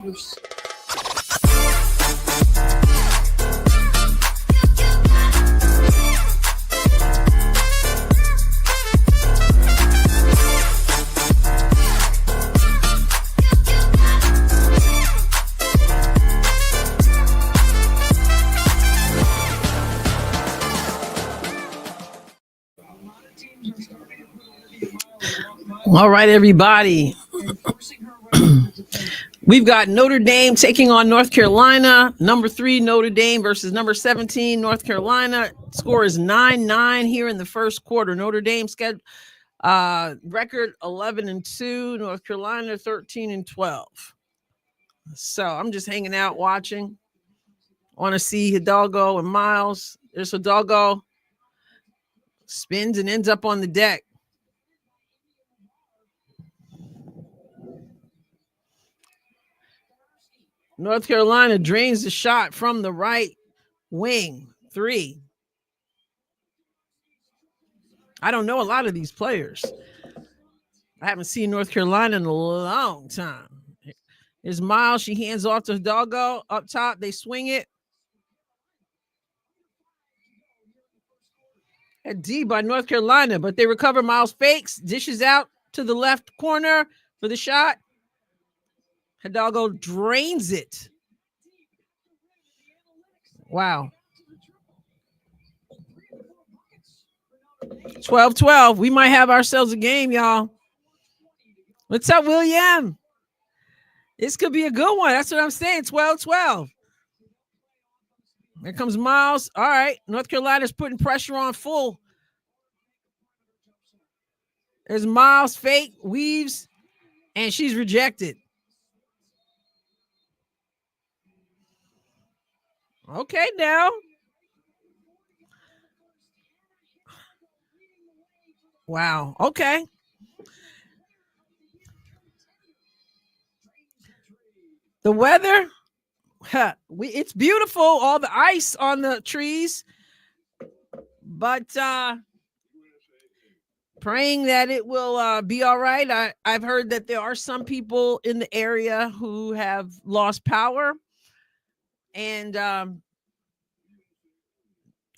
All right, everybody. We've got Notre Dame taking on North Carolina. Number 3, Notre Dame versus number 17, North Carolina. Score is 9-9 here in the first quarter. Notre Dame record 11-2, North Carolina 13-12. So I'm just hanging out watching. Want to see Hidalgo and Miles. There's Hidalgo. Spins and ends up on the deck. North Carolina drains the shot from the right wing. 3. I don't know a lot of these players. I haven't seen North Carolina in a long time. There's Miles. She hands off to Hidalgo. Up top, they swing it. A D by North Carolina, but they recover. Miles fakes, dishes out to the left corner for the shot. Hidalgo drains it. Wow. 12-12. We might have ourselves a game, y'all. What's up, William? This could be a good one. That's what I'm saying. 12-12. Here comes Miles. All right. North Carolina's putting pressure on full. There's Miles, fake, weaves, and she's rejected. Okay, now. Wow. Okay. The weather, it's beautiful. All the ice on the trees, but praying that it will be all right. I've heard that there are some people in the area who have lost power, and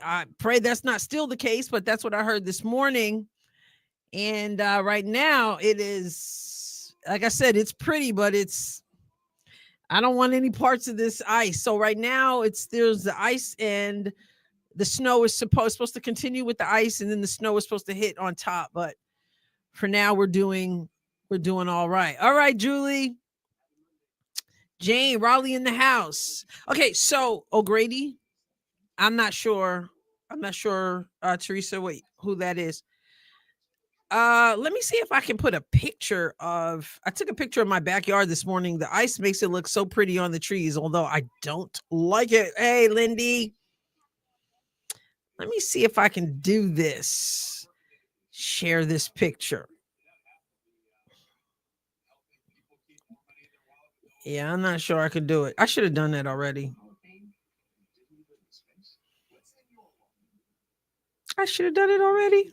I pray that's not still the case, but that's what I heard this morning. And right now it is, like I said, it's pretty, but I don't want any parts of this ice. So right now there's the ice, and the snow is supposed to continue with the ice, and then the snow is supposed to hit on top. But for now, we're doing all right. All right, Julie. Jane, Raleigh in the house. Okay, so O'Grady, I'm not sure, Teresa, who that is. Let me see if I can put a picture of. I took a picture of my backyard this morning. The ice makes it look so pretty on the trees, although I don't like it. Hey, Lindy. Let me see if I can do this. Share this picture. Yeah, I'm not sure I could do it. I should have done that already. I should have done it already.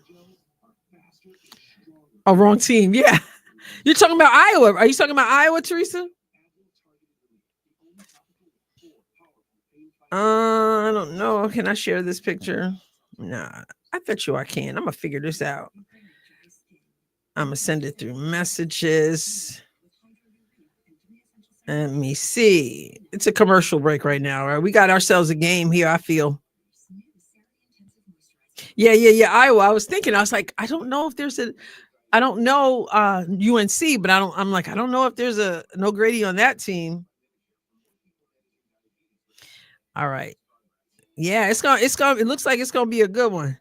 Oh, wrong team. Yeah. You're talking about Iowa. Are you talking about Iowa, Teresa? I don't know. Can I share this picture? Nah, I bet you I can. I'm going to figure this out. I'm going to send it through messages. Let me see. It's a commercial break right now. Right? We got ourselves a game here, I feel. Yeah. Iowa. I was thinking, I was like, I don't know if there's I don't know UNC, but I don't know if there's an O'Grady on that team. All right. Yeah, it looks like it's gonna be a good one.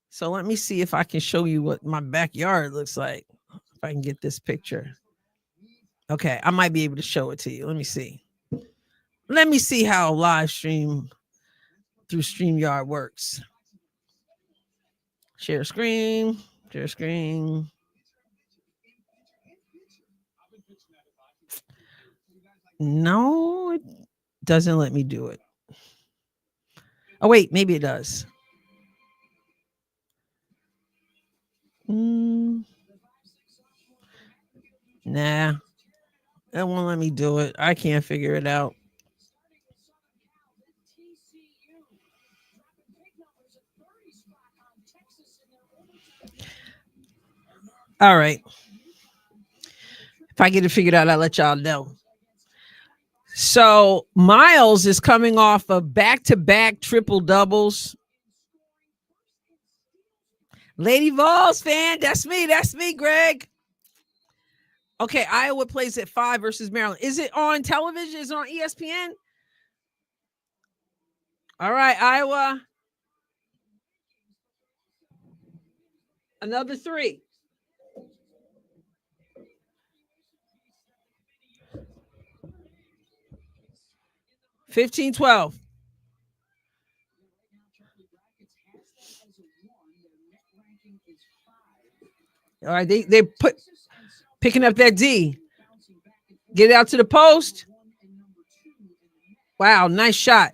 So let me see if I can show you what my backyard looks like. If I can get this picture. Okay, I might be able to show it to you. Let me see. Let me see how live stream through StreamYard works. Share screen. No, it doesn't let me do it. Oh, wait, maybe it does. Nah, That won't let me do it. I can't figure it out. All right. If I get it figured out, I'll let y'all know. So Miles is coming off of back-to-back triple doubles. Lady Vols fan, that's me. That's me, Greg. Okay, Iowa plays at 5 versus Maryland. Is it on television? Is it on ESPN? All right, Iowa. Another 3. $15-12. All right, they put picking up that D. Get it out to the post. Wow, nice shot.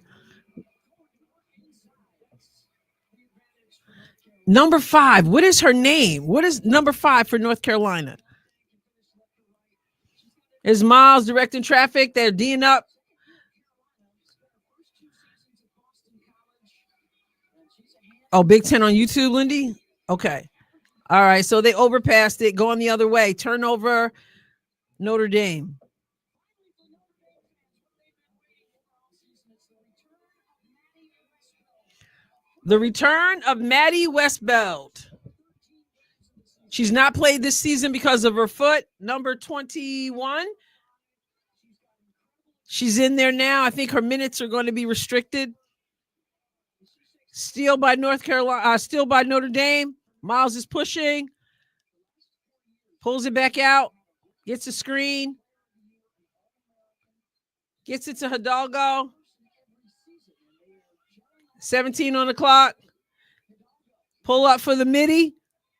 Number 5. What is her name? What is number 5 for North Carolina? Is Miles directing traffic? They're D'ing up. Oh, Big Ten on YouTube, Lindy? Okay. All right. So they overpassed it, going the other way. Turnover, Notre Dame. The return of Maddie Westbeld. She's not played this season because of her foot. Number 21. She's in there now. I think her minutes are going to be restricted. Steal by North Carolina. Steal by Notre Dame. Miles is pushing. Pulls it back out. Gets a screen. Gets it to Hidalgo. 17 on the clock. Pull up for the midi.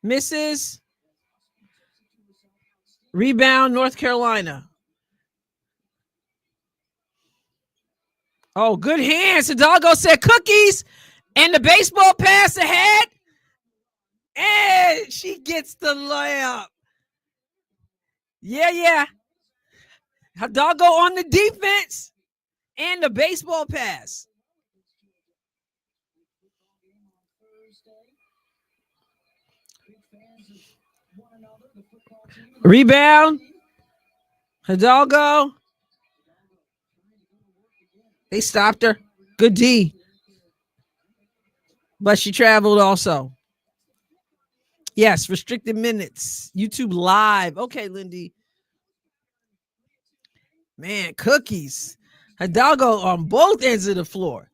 Misses. Rebound, North Carolina. Oh, good hands. Hidalgo said cookies. And the baseball pass ahead. And she gets the layup. Yeah. Hidalgo on the defense. And the baseball pass. Rebound. Hidalgo. They stopped her. Good D. But she traveled also. Yes, restricted minutes. YouTube Live. Okay, Lindy. Man, cookies. Hidalgo on both ends of the floor.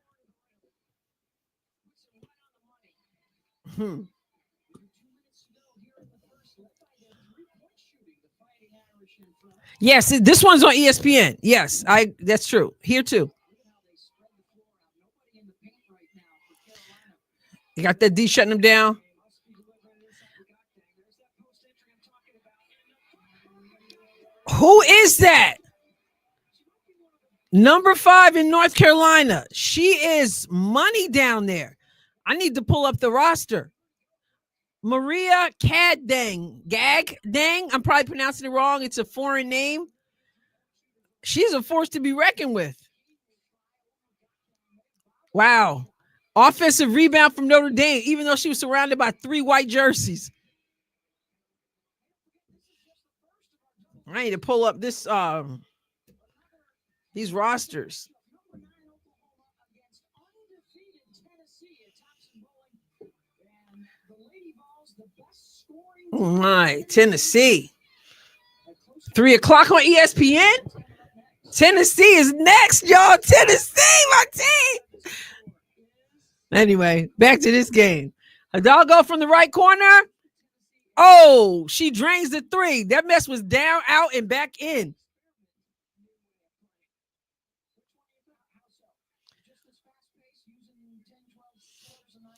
Yes, this one's on ESPN. Yes, that's true. Here too. You got that D shutting them down. Who is that? Number 5 in North Carolina. She is money down there. I need to pull up the roster. Maria Gaddang. I'm probably pronouncing it wrong. It's a foreign name. She's a force to be reckoned with. Wow. Offensive rebound from Notre Dame, even though she was surrounded by 3 white jerseys. I need to pull up this these rosters. Oh my, Tennessee. 3 o'clock on ESPN. Tennessee is next, y'all. Tennessee, my team. Anyway, back to this game. Hidalgo from the right corner. Oh, she drains the 3. That mess was down, out, and back in.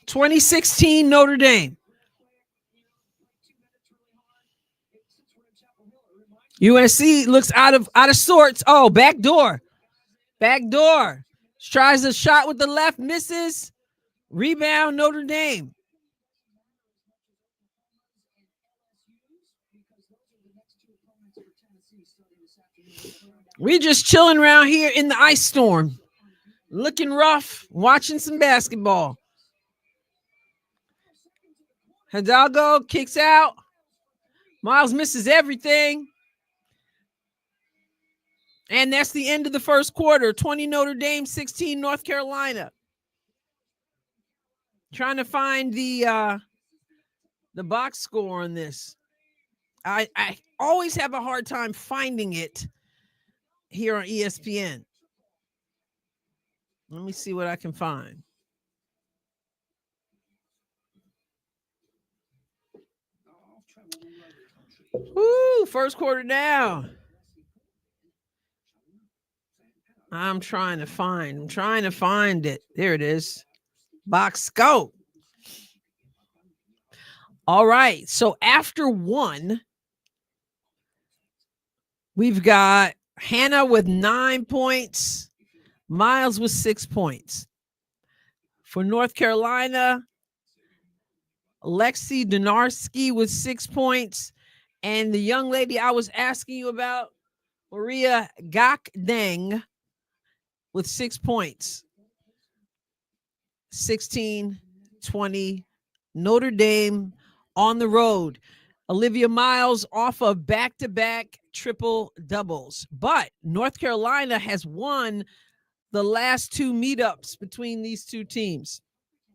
(2016) Notre Dame. UNC looks out of sorts. Oh, back door. Tries a shot with the left, misses. Rebound, Notre Dame. We're just chilling around here in the ice storm, looking rough, watching some basketball. Hidalgo kicks out. Miles misses everything. And that's the end of the first quarter. 20 Notre Dame, 16 North Carolina. Trying to find the box score on this. I always have a hard time finding it here on ESPN. Let me see what I can find. Woo, first quarter down. I'm trying to find it. There it is. Box scope. All right. So after one, we've got Hannah with 9 points, Miles with 6 points. For North Carolina, Lexi Donarski with 6 points. And the young lady I was asking you about, Maria Gakdeng, with 6 points. 16-20, Notre Dame on the road. Olivia Miles off of back-to-back triple doubles. But North Carolina has won the last two meetups between these two teams.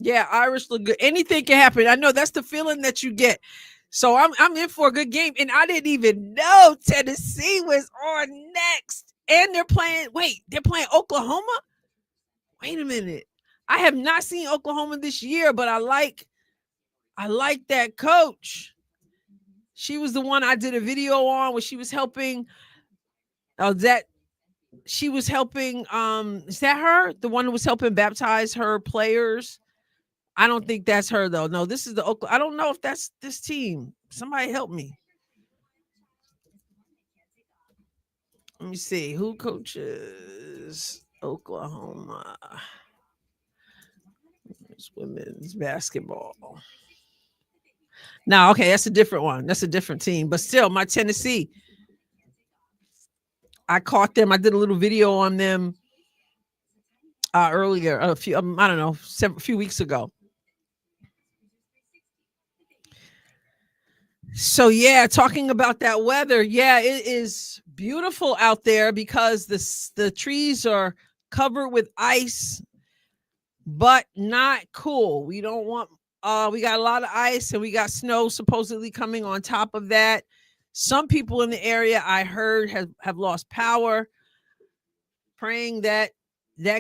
Yeah, Irish look good. Anything can happen. I know that's the feeling that you get. So I'm in for a good game. And I didn't even know Tennessee was on next. And they're playing Oklahoma? Wait a minute. I have not seen Oklahoma this year, but I like that coach. She was the one I did a video on where she was helping. Is that her? The one who was helping baptize her players? I don't think that's her though. No, this is the Oklahoma. I don't know if that's this team. Somebody help me. Let me see who coaches Oklahoma. It's women's basketball. No, okay, that's a different one. That's a different team. But still, my Tennessee. I caught them. I did a little video on them earlier, a few weeks ago. So yeah, talking about that weather, yeah, it is beautiful out there because the trees are covered with ice, but not cool. We don't want we got a lot of ice and we got snow supposedly coming on top of that. Some people in the area I heard have lost power. Praying that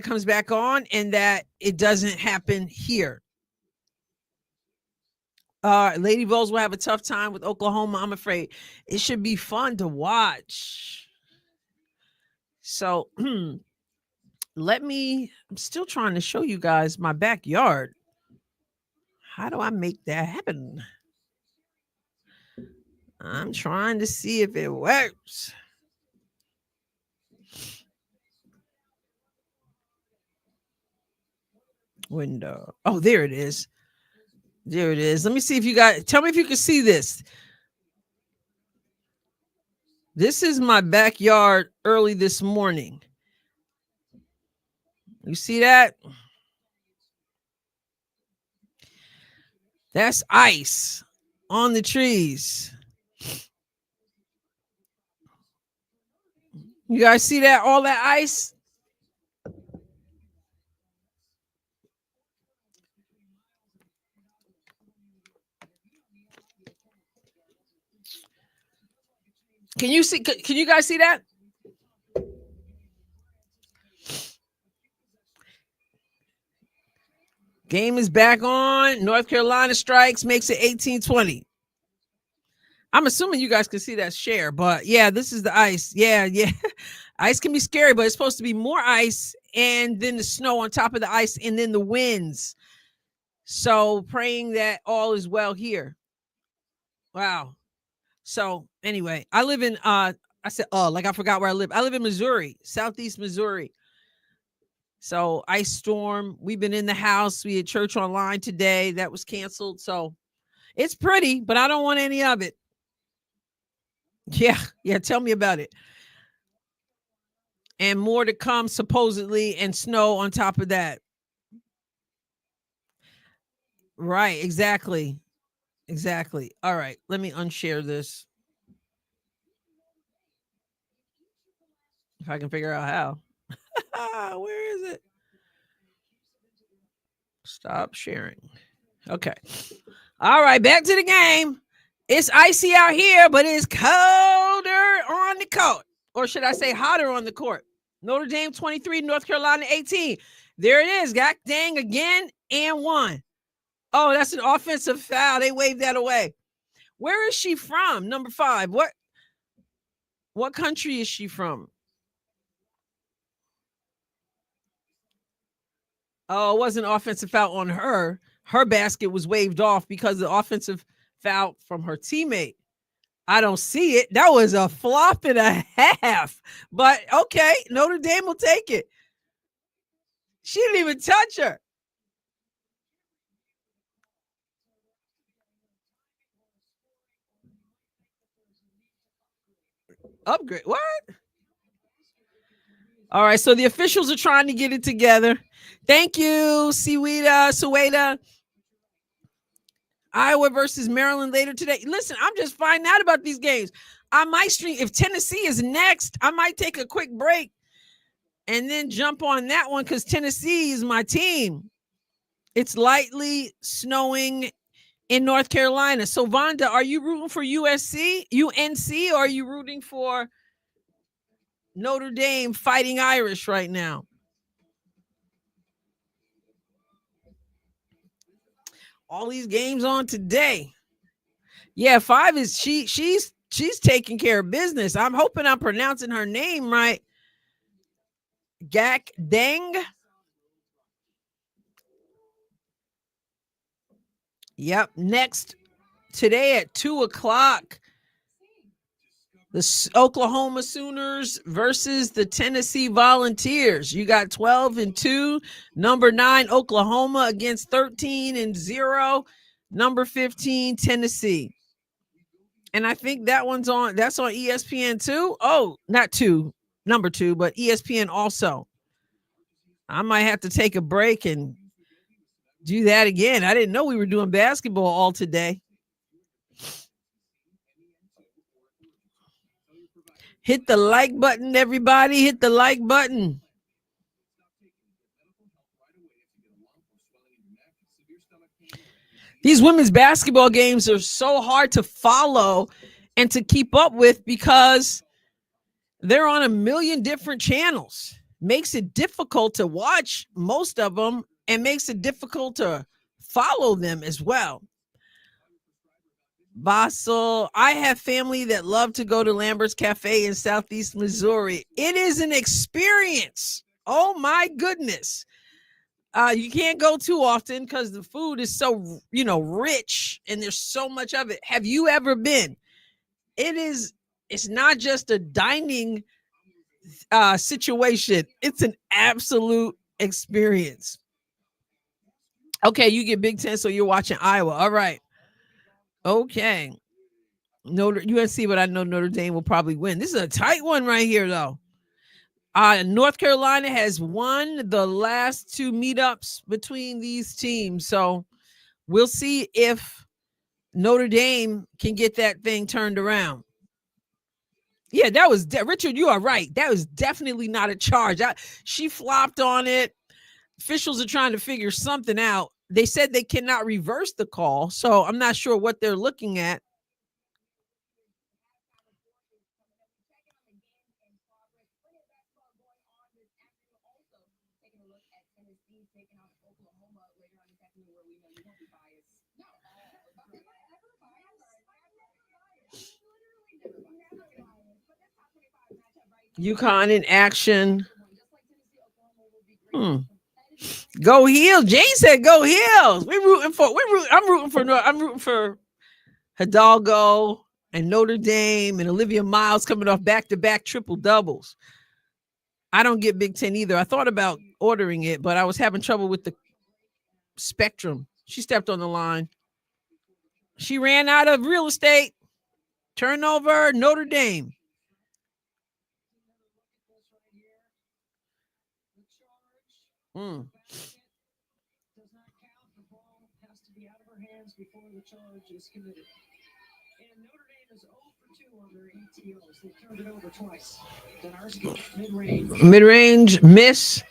comes back on and that it doesn't happen here. Lady Vols will have a tough time with Oklahoma, I'm afraid. It should be fun to watch. So I'm still trying to show you guys my backyard. How do I make that happen? I'm trying to see if it works. Window. Oh, there it is. There it is. Let me see if you guys tell me if you can see this. This is my backyard early this morning. You see that? That's ice on the trees. You guys see that? All that ice? Can you guys see that? Game is back on. North Carolina strikes, makes it 18-20. I'm assuming you guys can see that share, but yeah, this is the ice. Yeah. Ice can be scary, but it's supposed to be more ice and then the snow on top of the ice and then the winds. So praying that all is well here. Wow. So anyway, I live in I forgot where I live. I live in Missouri, Southeast Missouri. So ice storm. We've been in the house. We had church online today. That was canceled. So it's pretty, but I don't want any of it. Yeah. Tell me about it. and more to come supposedly, and snow on top of that. Right, exactly. Exactly. All right, let me unshare this if I can figure out how. Where is it? Stop sharing. Okay. All right, back to the game. It's icy out here, but it's colder on the court. Or should I say hotter on the court? Notre Dame 23, North Carolina 18. There it is. Got dang again and one. Oh, that's an offensive foul. They waved that away. Where is she from? Number 5. What country is she from? Oh, it wasn't offensive foul on her. Her basket was waved off because of the offensive foul from her teammate. I don't see it. That was a flop and a half. But okay, Notre Dame will take it. She didn't even touch her. Upgrade. What? All right, so the officials are trying to get it together. Thank you, Sueda. Iowa versus Maryland later today. Listen, I'm just finding out about these games. I might stream if Tennessee is next. I might take a quick break and then jump on that one because Tennessee is my team. It's lightly snowing in North Carolina. So, Vonda, are you rooting for UNC, or are you rooting for Notre Dame Fighting Irish right now? All these games on today. Yeah, 5 is she's taking care of business. I'm hoping I'm pronouncing her name right. Gak Deng. Yep. Next today at 2:00, the Oklahoma Sooners versus the Tennessee Volunteers. You got 12-2, number 9 Oklahoma against 13-0, number 15 Tennessee. And I think that's on ESPN too. Oh, not 2, number 2, but ESPN also. I might have to take a break and do that again. I didn't know we were doing basketball all today. Hit the like button, everybody. Hit the like button. These women's basketball games are so hard to follow and to keep up with because they're on a million different channels. Makes it difficult to watch most of them and makes it difficult to follow them as well. Basel, I have family that love to go to Lambert's Cafe in Southeast Missouri. It is an experience. Oh my goodness. You can't go too often because the food is so, rich and there's so much of it. Have you ever been? It's not just a dining situation. It's an absolute experience. Okay, you get Big Ten, so you're watching Iowa. All right. Okay. UNC, but I know Notre Dame will probably win. This is a tight one right here, though. North Carolina has won the last 2 meetups between these teams. So we'll see if Notre Dame can get that thing turned around. Yeah, that was Richard. You are right. That was definitely not a charge. She flopped on it. Officials are trying to figure something out. They said they cannot reverse the call, so I'm not sure what they're looking at. UConn in action. Go Heels. Jane said go Heels. I'm rooting for Hidalgo and Notre Dame and Olivia Miles coming off back-to-back triple doubles. I don't get Big Ten either. I thought about ordering it, but I was having trouble with the spectrum. She stepped on the line. She ran out of real estate. Turnover, Notre Dame. Mm. Does not count. The ball has to be out of her hands before the charge is committed. And Notre Dame is 0 for 2 on their ATOs. They turned it over twice. Donarski, mid-range. Mid-range miss.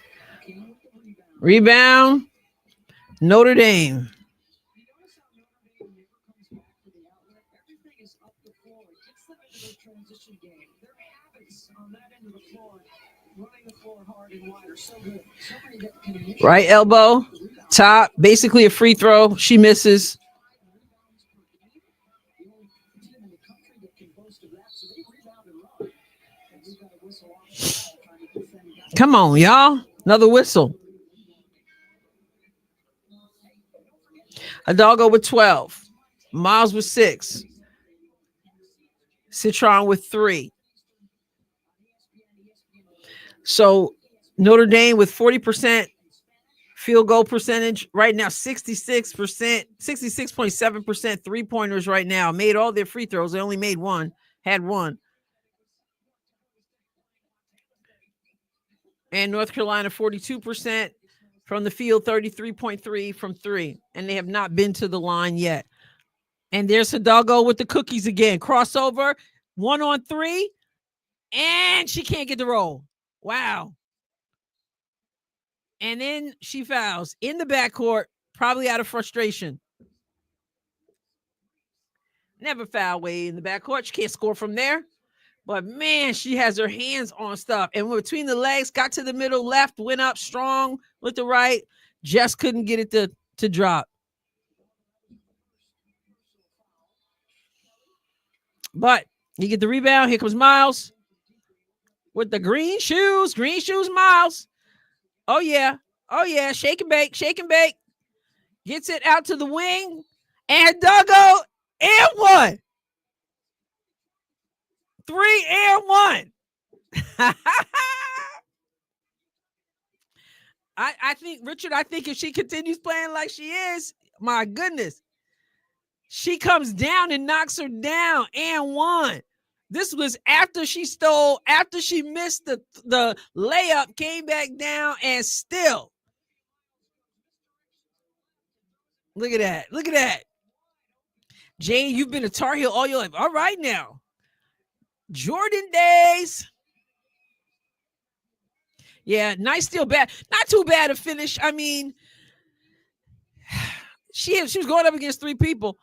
King with the rebound. Rebound. Notre Dame. You notice how Notre Dame never comes back for the outlet. Everything is up the floor. It gets them into their transition game. Their habits on that end of the floor, running the floor hard and wide, are so good. Somebody that can initiate Right elbow. the rebound. Top. Basically a free throw. She misses. 5 rebounds per game. The only team in the country that can boast of that. So they rebound and run. And we've got a whistle off the ball trying to defend that. Come on, y'all. Another whistle. Hidalgo with 12. Miles with 6. Citron with 3. So Notre Dame with 40% field goal percentage right now, 66%, 66.7% 3-pointers right now. Made all their free throws. They only made one, had one. And North Carolina 42% from the field, 33.3 from 3. And they have not been to the line yet. And there's Hidalgo with the cookies again. Crossover, 1-on-3, and she can't get the roll. Wow. And then she fouls in the backcourt, probably out of frustration. Never foul way in the backcourt. She can't score from there. But man, she has her hands on stuff. And between the legs, got to the middle, left, went up strong with the right. Just couldn't get it to drop. But you get the rebound. Here comes Miles with the green shoes. Green shoes, Miles. Oh, yeah. Oh, yeah. Shake and bake. Shake and bake. Gets it out to the wing. And Hidalgo and 1. 3 and 1. I think, Richard, if she continues playing like she is, my goodness, she comes down and knocks her down and 1. This was after she missed the layup, came back down, and still. Look at that. Look at that. Jane, you've been a Tar Heel all your life. All right now. Jordan days. Yeah, nice steal, bad. Not too bad a finish. I mean, she was going up against 3 people.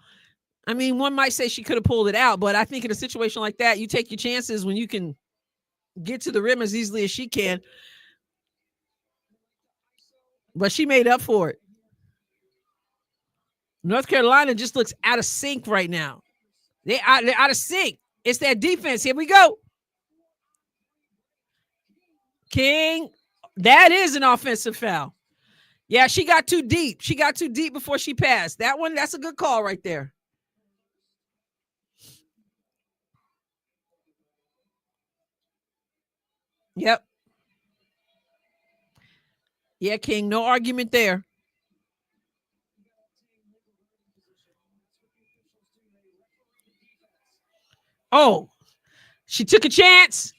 I mean, one might say she could have pulled it out, but I think in a situation like that, you take your chances when you can get to the rim as easily as she can. But she made up for it. North Carolina just looks out of sync right now. They're out of sync. It's that defense. Here we go. King. That is an offensive foul. Yeah, she got too deep. She got too deep before she passed. That's a good call right there. Yep. Yeah, King, no argument there. Oh, she took a chance,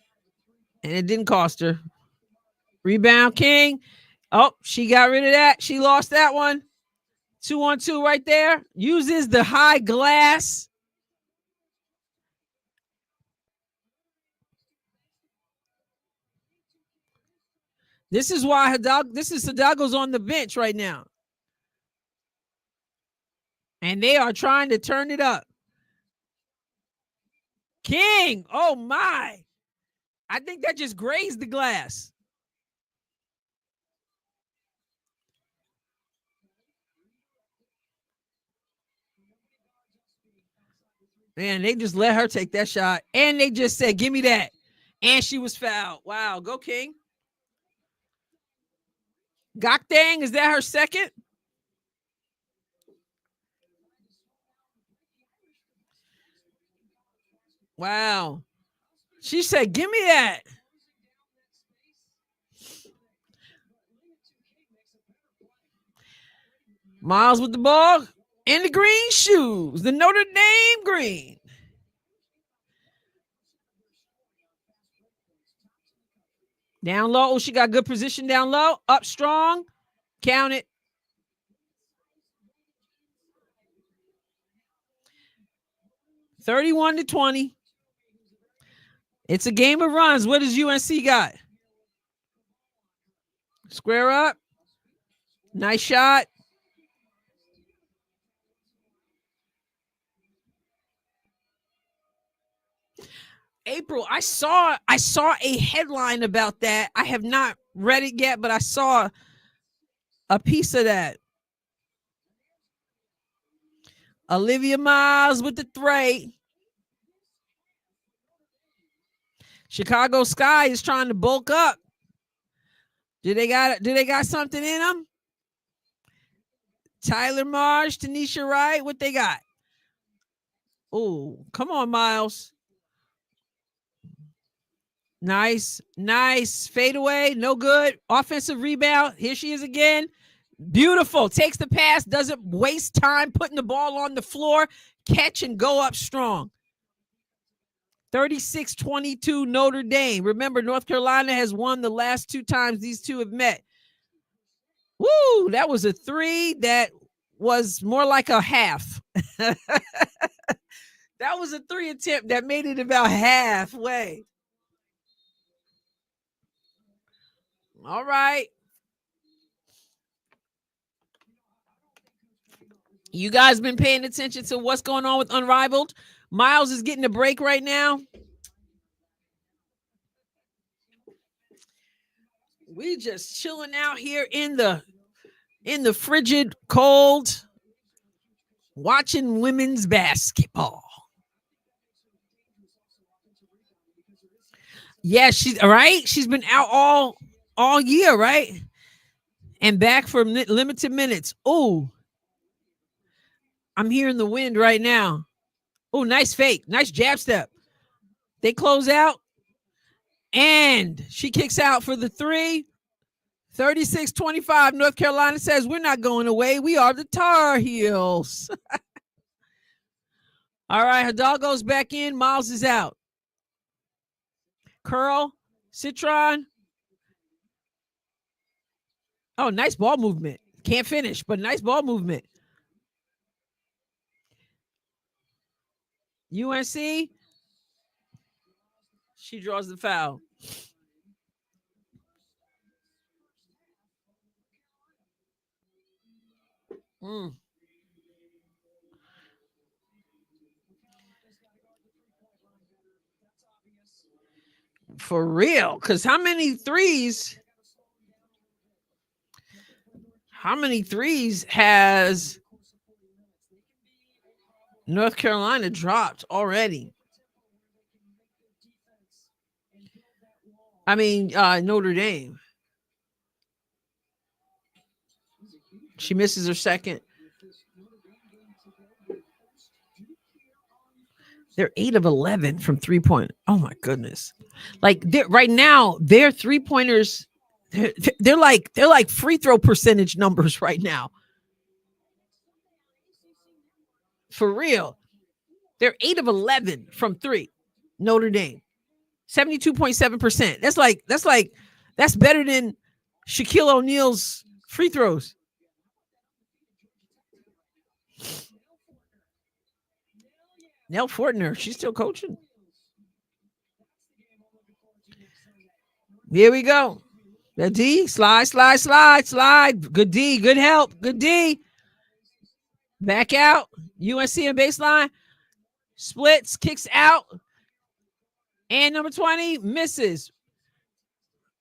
and it didn't cost her. Rebound, King. Oh, she got rid of that. She lost that one. 2-on-2 right there. Uses the high glass. This is why Hidalgo's on the bench right now. And they are trying to turn it up. King. Oh, my. I think that just grazed the glass. Man, they just let her take that shot. And they just said, give me that. And she was fouled. Wow. Go, King. Gokdang, is that her second? Wow. She said, give me that. Miles with the ball and the green shoes, the Notre Dame green. Down low. Oh, she got good position down low. Up strong. Count it. 31-20. It's a game of runs. What does UNC got? Square up. Nice shot. April, I saw a headline about that. I have not read it yet, but I saw a piece of that. Olivia Miles with the three. Chicago Sky is trying to bulk up. Do they got something in them? Tyler Marsh, Tanisha Wright, what they got? Oh, come on, Miles. Nice fadeaway, no good. Offensive rebound. Here she is again. Beautiful. Takes the pass, doesn't waste time putting the ball on the floor. Catch and go up strong. 36-22 Notre Dame. Remember, North Carolina has won the last 2 times these two have met. Woo, that was a 3 that was more like a half. That was a 3 attempt that made it about halfway. All right. You guys been paying attention to what's going on with Unrivaled? Miles is getting a break right now. We just chilling out here in the frigid cold, watching women's basketball. Yeah, she's right. She's been out all year, right? And back for limited minutes. Oh, I'm hearing the wind right now. Oh, nice fake. Nice jab step. They close out. And she kicks out for the 3. 36-25. North Carolina says, we're not going away. We are the Tar Heels. All right. Hadal goes back in. Miles is out. Curl. Citron. Oh, nice ball movement. Can't finish, but nice ball movement. UNC. She draws the foul. For real. Because how many threes has North Carolina dropped already? I mean, Notre Dame. She misses her second. They're 8 of 11 from 3-point. Oh my goodness! Like right now, their 3-pointers, they're like free throw percentage numbers right now. For real, they're 8 of 11 from 3. Notre Dame, 72.7%. That's better than Shaquille O'Neal's free throws. Nell Fortner, she's still coaching. Here we go. The D, slide. Good D, good help. Good D. Back out. UNC and baseline. Splits, kicks out. And number 20 misses.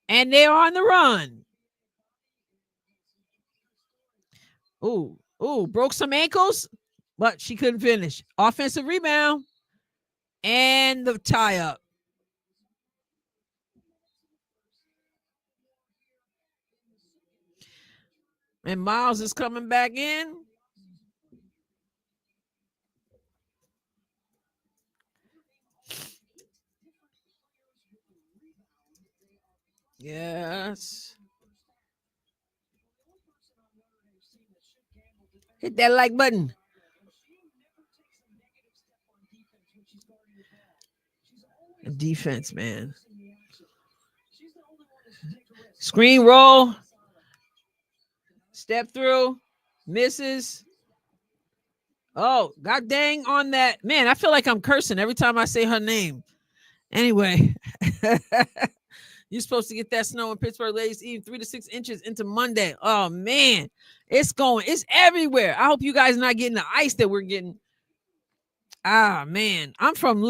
And they're on the run. Ooh, broke some ankles, but she couldn't finish. Offensive rebound. And the tie up. And Miles is coming back in. Yes. Hit that like button. Defense, man. Screen roll. Step through. Misses. Oh, god dang on that. Man, I feel like I'm cursing every time I say her name. Anyway. You're supposed to get that snow in Pittsburgh, ladies, even 3 to 6 inches into Monday. Oh, man. It's everywhere. I hope you guys are not getting the ice that we're getting. Ah, man. I'm from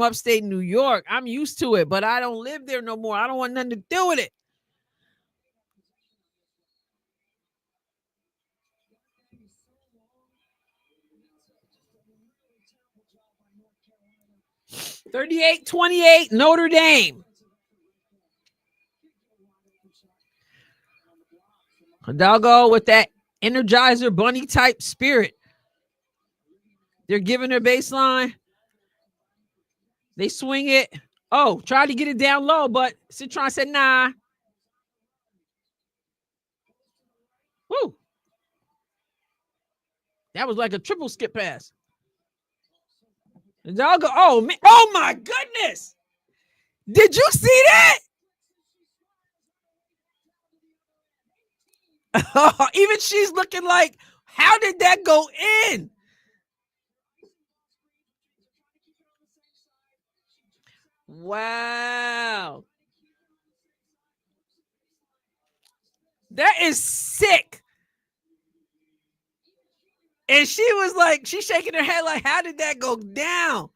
upstate New York. I'm used to it, but I don't live there no more. I don't want nothing to do with it. (38-28) Notre Dame. Hidalgo with that Energizer Bunny type spirit. They're giving their baseline. They swing it. Oh, tried to get it down low, but Citron said, nah. Woo. That was like a triple skip pass. Hidalgo. Oh, man. Oh, my goodness. Did you see that? Even she's looking like, how did that go in? Wow. That is sick. And she was like, she's shaking her head like, how did that go down?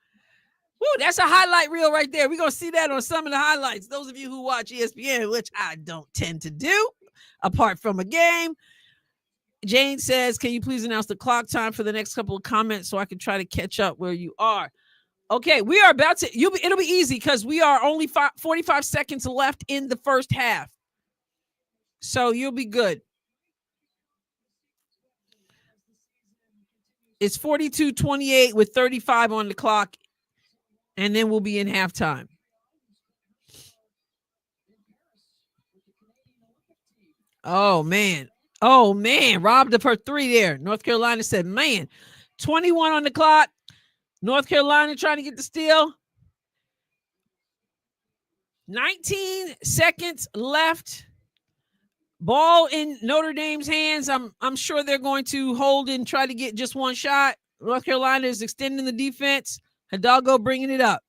Woo, that's a highlight reel right there. We're going to see that on some of the highlights. Those of you who watch ESPN, which I don't tend to do, apart from a game. Jane says, can you please announce the clock time for the next couple of comments so I can try to catch up where you are? Okay, we are about to, it'll be easy because we are only 45 seconds left in the first half. So you'll be good. It's 42-28 with 35 on the clock, and then we'll be in halftime. Oh, man. Oh, man. Robbed of her 3 there. North Carolina said, man, 21 on the clock. North Carolina trying to get the steal. 19 seconds left. Ball in Notre Dame's hands. I'm sure they're going to hold and try to get just one shot. North Carolina is extending the defense. Hidalgo bringing it up.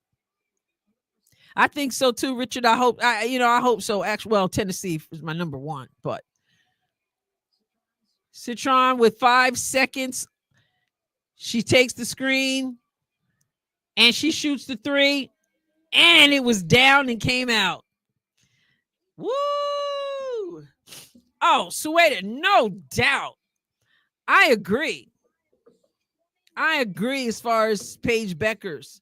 I think so too, Richard. I hope so. Actually, well, Tennessee is my number one, but Citron with 5 seconds. She takes the screen and she shoots the 3, and it was down and came out. Woo! Oh, Sueda, no doubt. I agree as far as Paige Beckers.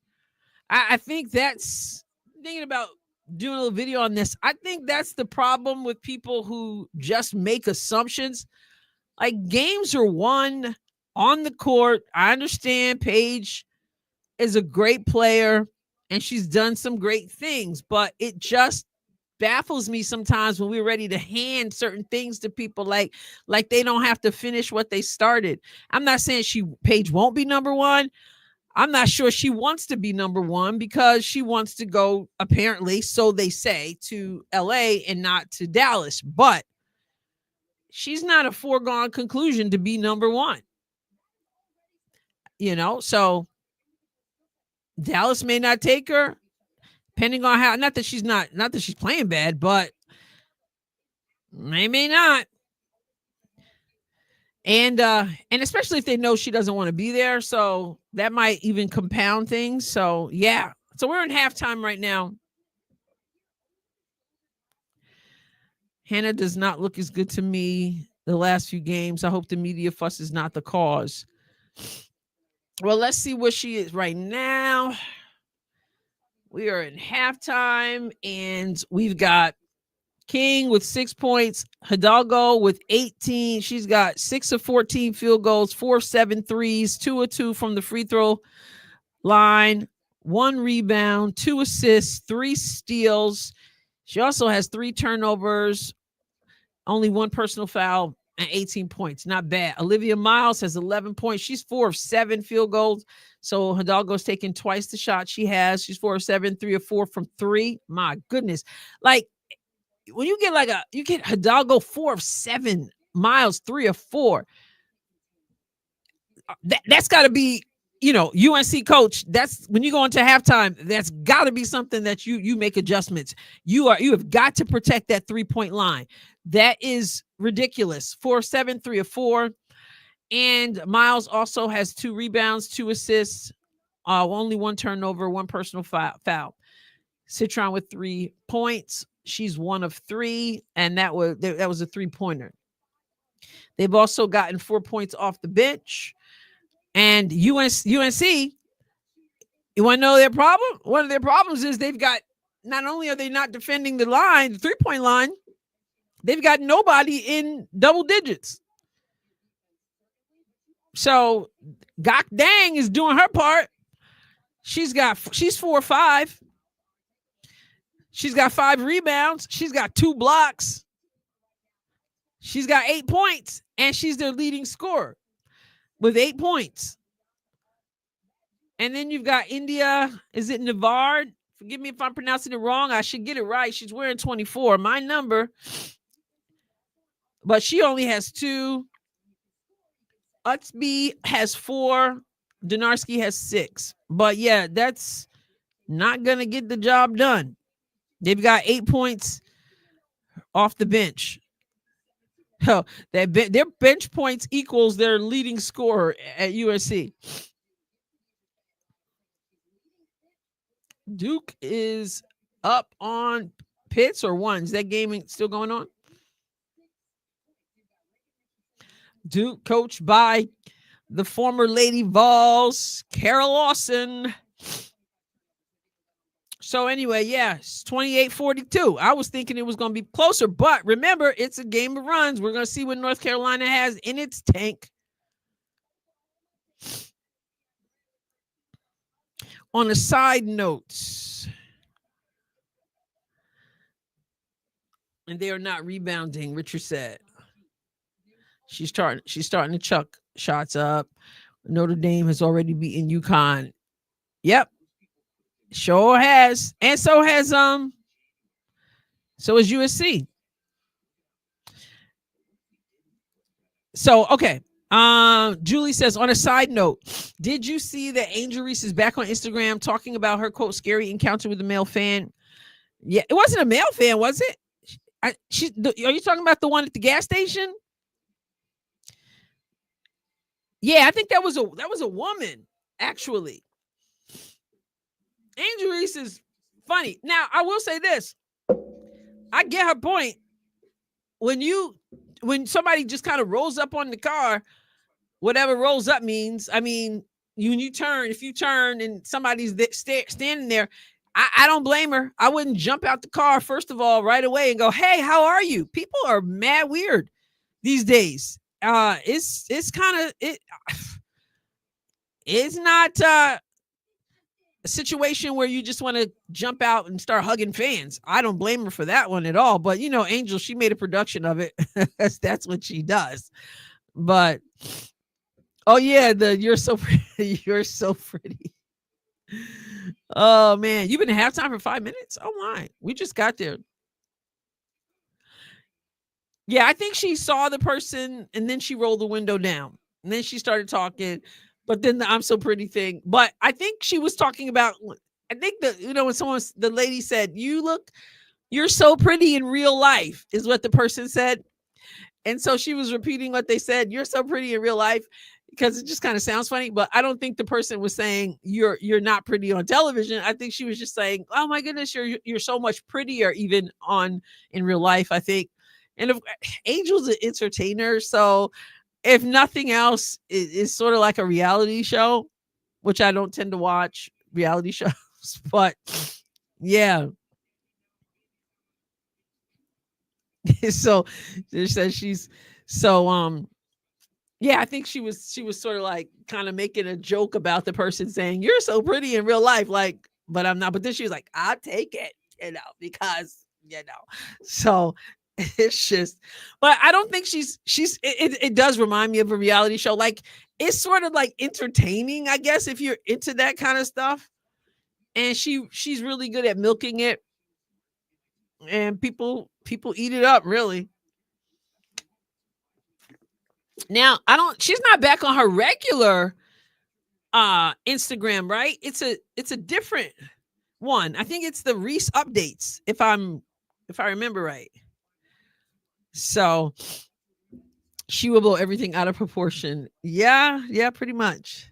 I think that's, thinking about doing a little video on this. I think that's the problem with people who just make assumptions. Like, games are won on the court. I understand Paige is a great player and she's done some great things, but it just baffles me sometimes when we're ready to hand certain things to people like they don't have to finish what they started. I'm not saying Paige won't be number one. I'm not sure she wants to be number one because she wants to go, apparently, so they say, to LA and not to Dallas. But she's not a foregone conclusion to be number one. So Dallas may not take her, depending on how, not that she's playing bad, but they may not. And especially if they know she doesn't want to be there. So that might even compound things. So yeah. So we're in halftime right now. Hannah does not look as good to me the last few games. I hope the media fuss is not the cause. Well, let's see where she is right now. We are in halftime, and we've got King with 6 points, Hidalgo with 18. She's got 6 of 14 field goals, 4 of 7 threes, 2 of 2 from the free throw line, 1 rebound, 2 assists, 3 steals. She also has 3 turnovers, only 1 personal foul, and 18 points. Not bad. Olivia Miles has 11 points. She's 4 of 7 field goals. So Hidalgo's taken twice the shot she has. She's 4 of 7, 3 of 4 from 3. My goodness. Like, when you get Hidalgo 4 of 7, Miles 3 of 4. That's got to be, UNC coach. That's when you go into halftime. That's got to be something that you make adjustments. You have got to protect that 3-point line. That is ridiculous. 4 of 7, 3 of 4, and Miles also has 2 rebounds, 2 assists, only 1 turnover, 1 personal foul. Citron with 3 points. She's 1 of 3, and that was a 3-pointer. They've also gotten 4 points off the bench. And UNC, you want to know their problem? One of their problems is they've got, not only are they not defending the line, the 3-point line, they've got nobody in double digits. So Gok Dang is doing her part. She's 4 or 5. She's got 5 rebounds. She's got 2 blocks. She's got 8 points, and she's their leading scorer with 8 points. And then you've got India. Is it Navard? Forgive me if I'm pronouncing it wrong. I should get it right. She's wearing 24, my number. But she only has 2. Utsby has 4. Donarski has 6. But yeah, that's not going to get the job done. They've got 8 points off the bench. Oh, their bench points equals their leading scorer at USC. Duke is up on Pitts or 1. Is that game still going on? Duke coached by the former Lady Vols, Carol Lawson. So anyway, yeah, it's 28-42. I was thinking it was going to be closer, but remember, it's a game of runs. We're going to see what North Carolina has in its tank. On a side note, and they are not rebounding, Richard said. She's starting to chuck shots up. Notre Dame has already beaten UConn. Yep. Sure has. And so has USC. So okay. Julie says, on a side note, did you see that Angel Reese is back on Instagram talking about her quote scary encounter with a male fan? Yeah, it wasn't a male fan, was it? Are you talking about the one at the gas station? Yeah, I think that was a woman, actually. Angel Reese is funny. Now, I will say this. I get her point. When somebody just kind of rolls up on the car, whatever rolls up means, I mean, if you turn and somebody's standing there, I don't blame her. I wouldn't jump out the car, first of all, right away and go, hey, how are you? People are mad weird these days. It's kind of, it's not a situation where you just want to jump out and start hugging fans. I don't blame her for that one at all. But, Angel, she made a production of it. That's what she does. But, oh, yeah, you're so pretty. You're so pretty. Oh, man. You've been at halftime for 5 minutes? Oh, my. We just got there. Yeah, I think she saw the person and then she rolled the window down. And then she started talking. But then the I'm so pretty thing. But I think she was talking about, I think when the lady said, you're so pretty in real life, is what the person said. And so she was repeating what they said, you're so pretty in real life, because it just kind of sounds funny. But I don't think the person was saying you're not pretty on television. I think she was just saying, oh my goodness, you're so much prettier even in real life, I think. And Angel's an entertainer, so if nothing else, it's sort of like a reality show, which I don't tend to watch reality shows, but yeah. So she says yeah, I think she was sort of like kind of making a joke about the person saying you're so pretty in real life, like, but I'm not. But then she was like, I'll take it, because so it's just, but I don't think it does remind me of a reality show. Like, it's sort of like entertaining, I guess, if you're into that kind of stuff. And she's really good at milking it. And people People eat it up, really. Now, she's not back on her regular Instagram, right? It's a different one. I think it's the Reese updates, if I remember right. So she will blow everything out of proportion. Yeah, pretty much.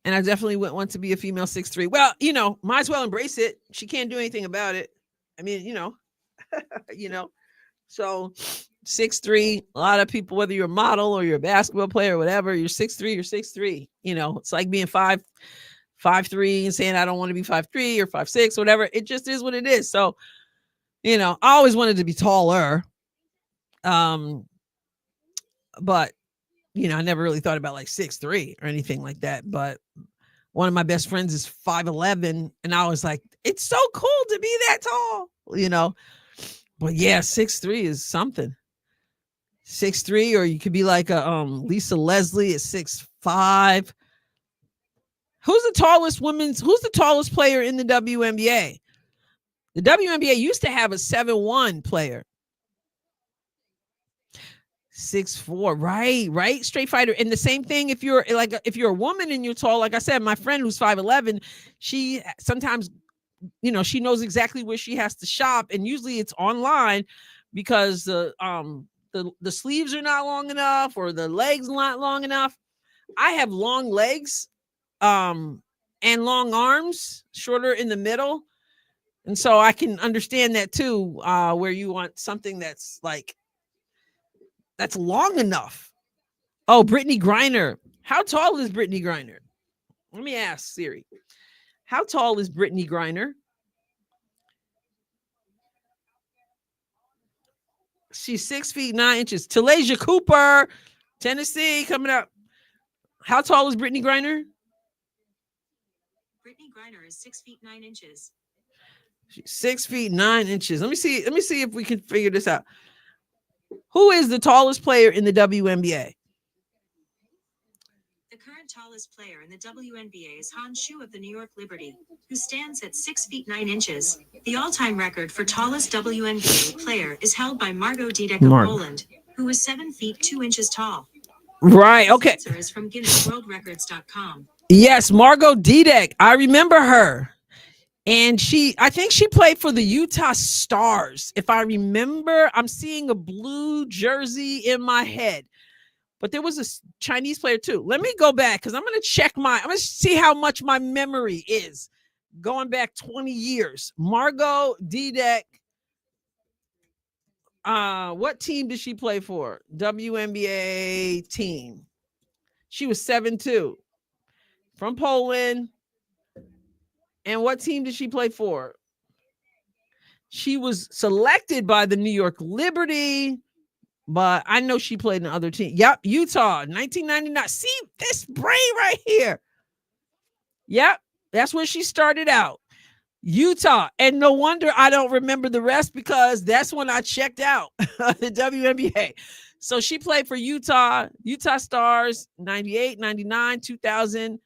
And I definitely wouldn't want to be a female 6'3". Well, might as well embrace it. She can't do anything about it. I mean, so 6'3", a lot of people, whether you're a model or you're a basketball player or whatever, you're 6'3", you're 6'3". It's like being 5'3" and saying I don't want to be 5'3" or 5'6", whatever. It just is what it is. So, I always wanted to be taller. But I never really thought about like 6'3" or anything like that. But one of my best friends is 5'11", and I was like, it's so cool to be that tall, But yeah, 6'3" is something. 6'3", or you could be like a Lisa Leslie at 6'5". Who's the tallest player in the WNBA? The WNBA used to have a 7'1" player. 6'4", right, straight fighter. And the same thing if you're a woman and you're tall, like I said, my friend who's 5'11", she sometimes, she knows exactly where she has to shop, and usually it's online because the sleeves are not long enough or the legs not long enough. I have long legs, and long arms, shorter in the middle, and so I can understand that too. Where you want something that's long enough. Oh, Brittany Griner. How tall is Brittany Griner? Let me ask Siri. How tall is Brittany Griner? She's 6'9". Talasia Cooper, Tennessee, coming up. How tall is Brittany Griner? Brittany Griner is 6'9". She's 6'9". Let me see if we can figure this out. Who is the tallest player in the WNBA? The current tallest player in the WNBA is Han Shu of the New York Liberty, who stands at 6'9". The all-time record for tallest WNBA player is held by Margot Didek of Poland, who is 7 feet 2 inches tall. Right, okay. This answer is from GuinnessWorldRecords.com. Yes, Margot Didek. I remember her. And I think she played for the Utah Stars. If I remember, I'm seeing a blue jersey in my head. But there was a Chinese player too. Let me go back because I'm going to see how much my memory is going back 20 years. Margot Didek. What team did she play for? WNBA team. She was 7'2", from Poland. And what team did she play for? She was selected by the New York Liberty, but I know she played in other teams. Yep, Utah, 1999. See this brain right here. Yep, that's where she started out. Utah. And no wonder I don't remember the rest because that's when I checked out the WNBA. So she played for Utah Stars, 98, 99, 2000.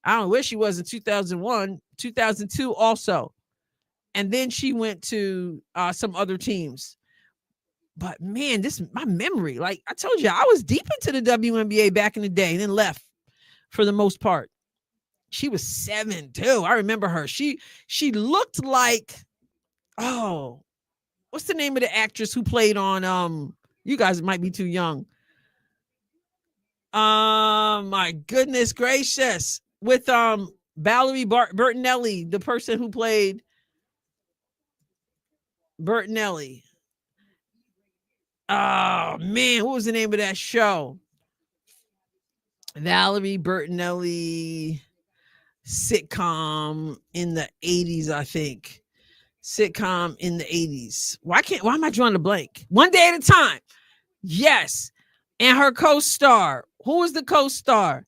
I don't know where she was in 2001, 2002 also. And then she went to some other teams. But man, this is my memory. Like I told you, I was deep into the WNBA back in the day and then left for the most part. She was 7'2". I remember her. She looked like, what's the name of the actress who played on you guys might be too young. My goodness gracious. With Valerie Bertinelli, the person who played Bertinelli. Oh man, what was the name of that show? Valerie Bertinelli sitcom in the 80s, I think. Sitcom in the 80s. Why am I drawing a blank? One Day at a Time. Yes. And her co-star. Who was the co-star?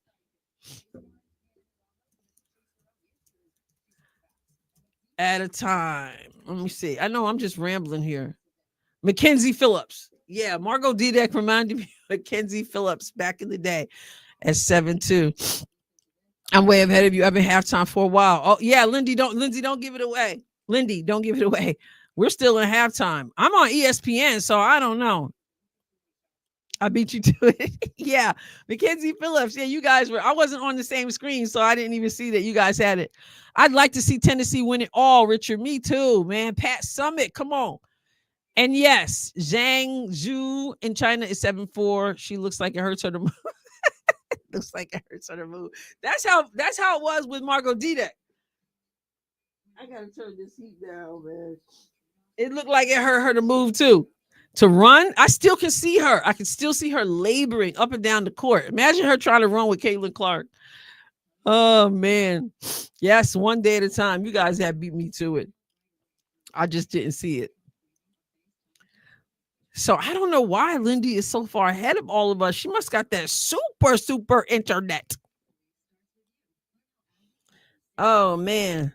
At a Time. Let me see. I know I'm just rambling here. Mackenzie Phillips. Yeah, Margot Didek reminded me of Mackenzie Phillips back in the day at 7'2". I'm way ahead of you. I've been halftime for a while. Oh yeah, Lindy, don't give it away. Lindy, don't give it away. We're still in halftime. I'm on ESPN, so I don't know. I beat you to it. Yeah. Mackenzie Phillips. Yeah, you guys were, I wasn't on the same screen, so I didn't even see that you guys had it. I'd like to see Tennessee win it all, Richard. Me too, man. Pat Summit, come on. And yes, Zhang Zhu in China is 7-4. She looks like it hurts her to move. Looks like it hurts her to move. That's how it was with Margot Didek. I gotta turn this heat down, man. It looked like it hurt her to move too. To run, I still can see her. I can still see her laboring up and down the court. Imagine her trying to run with Caitlin Clark. Oh man. Yes, one day at a time. You guys have beat me to it. I just didn't see it. So I don't know why Lindy is so far ahead of all of us. She must got that super internet. Oh man.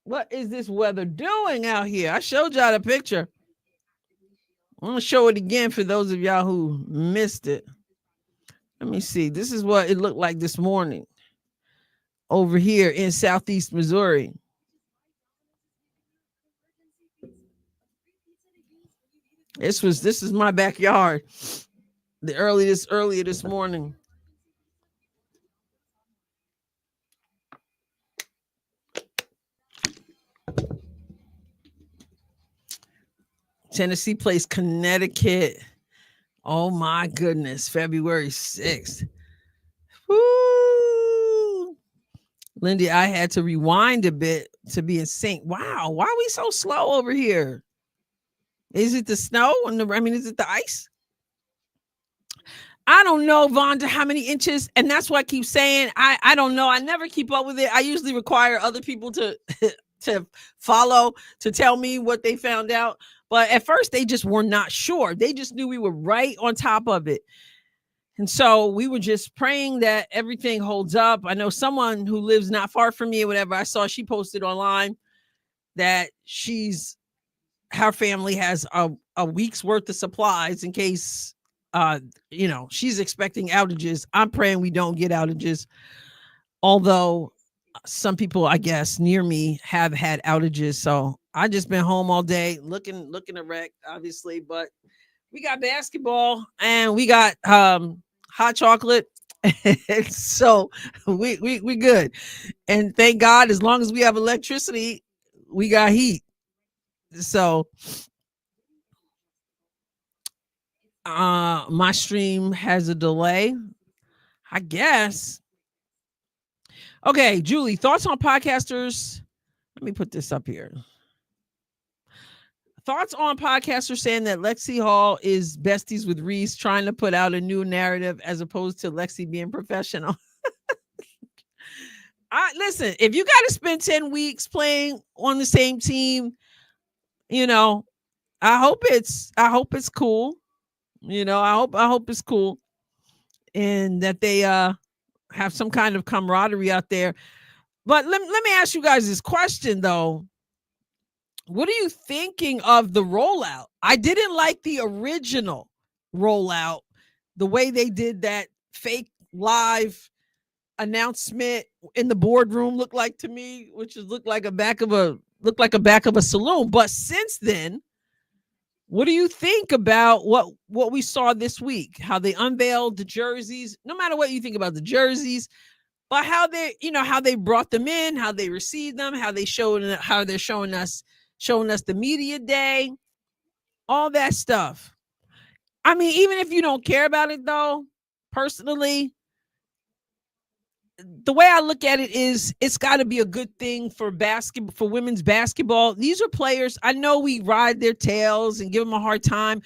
What is this weather doing out here? I showed y'all the picture. I'm gonna show it again for those of y'all who missed it. Let me see. This is what it looked like this morning over here in Southeast Missouri. This is my backyard. Earlier this morning. Tennessee plays Connecticut. Oh my goodness, February 6th. Woo! Lindy, I had to rewind a bit to be in sync. Wow, why are we so slow over here? Is it the snow? Is it the ice? I don't know, Vonda, how many inches. And that's what I keep saying. I don't know. I never keep up with it. I usually require other people to follow, to tell me what they found out. But at first, they just were not sure. They just knew we were right on top of it. And so we were just praying that everything holds up. I know someone who lives not far from me or whatever, I saw she posted online that her family has a week's worth of supplies in case, she's expecting outages. I'm praying we don't get outages. Although some people, I guess, near me have had outages. So I just been home all day looking erect, obviously, but we got basketball and we got hot chocolate. So we good. And thank God, as long as we have electricity, we got heat. So my stream has a delay, I guess. Okay, Julie, thoughts on podcasters? Let me put this up here. Thoughts on podcasters saying that Lexi Hall is besties with Reese, trying to put out a new narrative as opposed to Lexi being professional. Listen, if you got to spend 10 weeks playing on the same team, I hope it's cool. I hope it's cool and that they have some kind of camaraderie out there. But let me ask you guys this question though. What are you thinking of the rollout? I didn't like the original rollout, the way they did that fake live announcement in the boardroom looked like to me, which looked like a back of a saloon. But since then, what do you think about what we saw this week? How they unveiled the jerseys, no matter what you think about the jerseys, but how they brought them in, how they received them, how they're showing us the media day, all that stuff. I mean, even if you don't care about it though, personally, the way I look at it is it's got to be a good thing for women's basketball. These are players. I know we ride their tails and give them a hard time,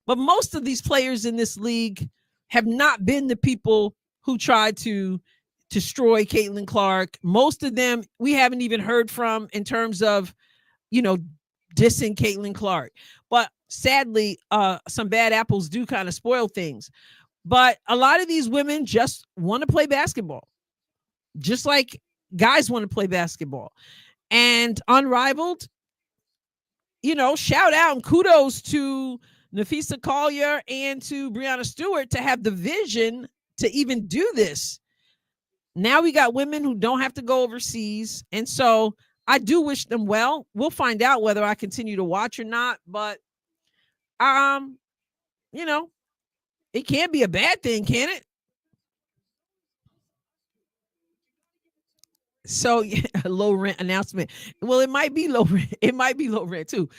but most of these players in this league have not been the people who tried to destroy Caitlin Clark. Most of them we haven't even heard from in terms of, dissing Caitlin Clark. But sadly, some bad apples do kind of spoil things. But a lot of these women just want to play basketball, just like guys want to play basketball. And Unrivaled, shout out and kudos to Nafisa Collier and to Breanna Stewart to have the vision to even do this. Now we got women who don't have to go overseas. And so I do wish them well. We'll find out whether I continue to watch or not, but you know, it can't be a bad thing, can it? So yeah, a low rent announcement. Well, it might be low rent. It might be low rent too,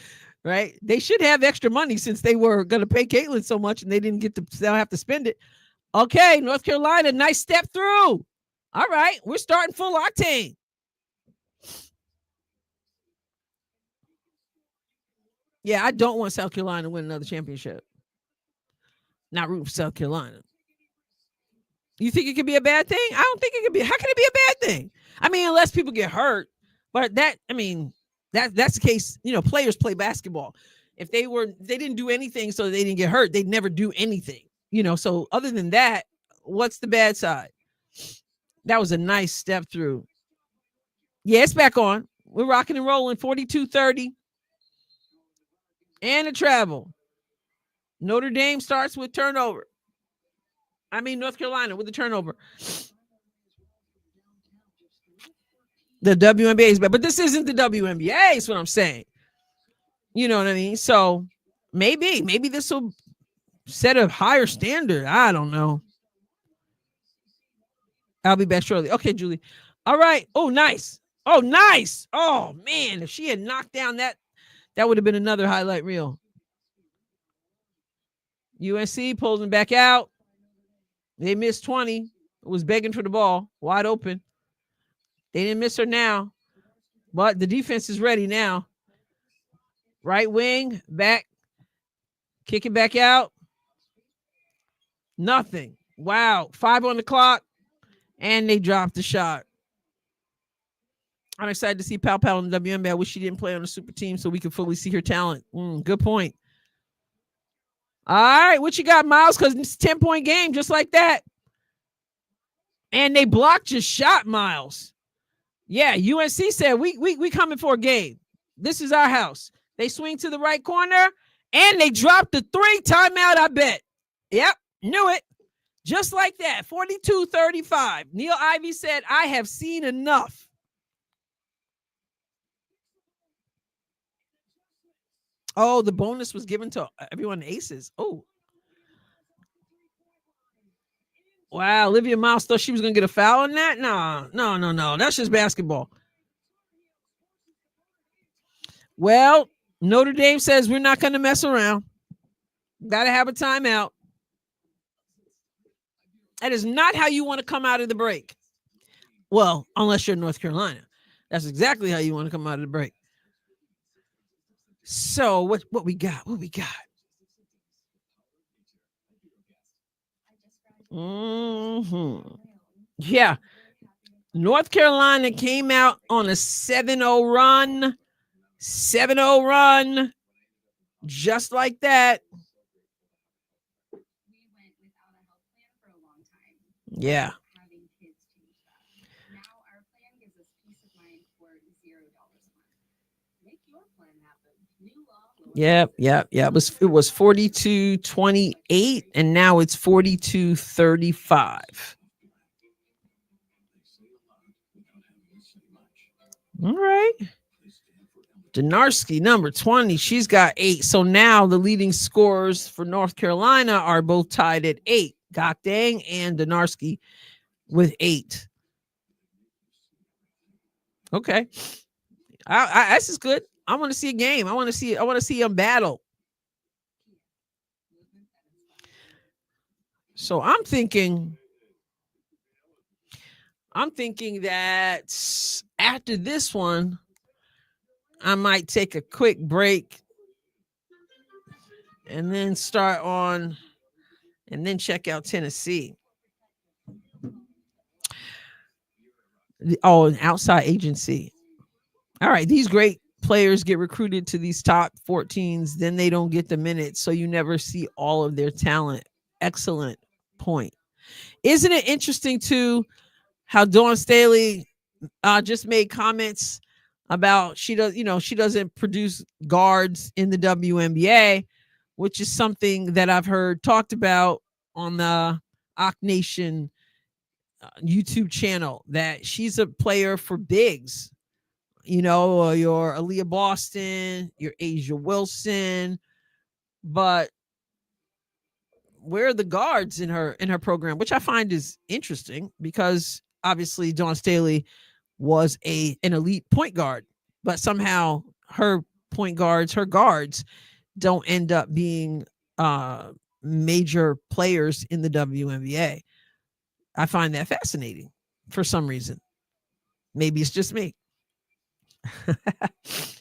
right? They should have extra money since they were going to pay Caitlin so much and they didn't get to. They don't have to spend it. Okay, North Carolina, nice step through. All right, we're starting full octane. Yeah, I don't want South Carolina to win another championship. Not rooting for South Carolina. You think it could be a bad thing? I don't think it could be. How can it be a bad thing? I mean, unless people get hurt. But that's the case. You know, players play basketball. If they didn't do anything so they didn't get hurt, they'd never do anything. You know, so other than that, what's the bad side? That was a nice step through. Yeah, it's back on. We're rocking and rolling. 42-30. And a travel. Notre Dame starts with turnover. North Carolina with the turnover. The WNBA is bad, but this isn't the WNBA, is what I'm saying. You know what I mean? So maybe this will set a higher standard. I don't know. I'll be back shortly. Okay, Julie. All right. Oh, nice. Oh, nice. Oh, man. If she had knocked down that would have been another highlight reel. UNC pulls them back out. They missed 20. Was begging for the ball. Wide open. They didn't miss her now. But the defense is ready now. Right wing, back. Kick it back out. Nothing. Wow. 5 on the clock. And they dropped the shot. I'm excited to see Pal Pal in the WNBA. I wish she didn't play on the super team so we could fully see her talent. Good point. All right. What you got, Miles? Because it's a 10-point game just like that. And they blocked your shot, Miles. Yeah, UNC said, we coming for a game. This is our house. They swing to the right corner, and they dropped the 3 timeout, I bet. Yep, knew it. Just like that, 42-35. Neil Ivey said, I have seen enough. Oh, the bonus was given to everyone aces. Oh. Wow, Olivia Miles thought she was going to get a foul on that? No. That's just basketball. Well, Notre Dame says we're not going to mess around. Got to have a timeout. That is not how you want to come out of the break. Well, unless you're in North Carolina. That's exactly how you want to come out of the break. So what we got? What we got? Yeah. North Carolina came out on a 7-0 run. 7-0 run. Just like that. Yeah. Yep. It was 42-28, and now it's 42-35. All right. Donarski, number 20, she's got 8. So now the leading scorers for North Carolina are both tied at 8. Gokdang and Donarski with 8. Okay. This is good. I want to see a game. I want to see them battle. So I'm thinking that after this one, I might take a quick break and then start on and then check out Tennessee. An outside agency. All right, these great players get recruited to these top 14s, then they don't get the minutes, so you never see all of their talent. Excellent point. Isn't it interesting too how Dawn Staley just made comments about she doesn't produce guards in the WNBA, which is something that I've heard talked about on the Ock Nation YouTube channel, that she's a player for bigs. your Aaliyah Boston, your Asia Wilson, but where are the guards in her program, which I find is interesting because obviously Dawn Staley was an elite point guard, but somehow her her guards don't end up being major players in the WNBA. I find that fascinating for some reason. Maybe it's just me.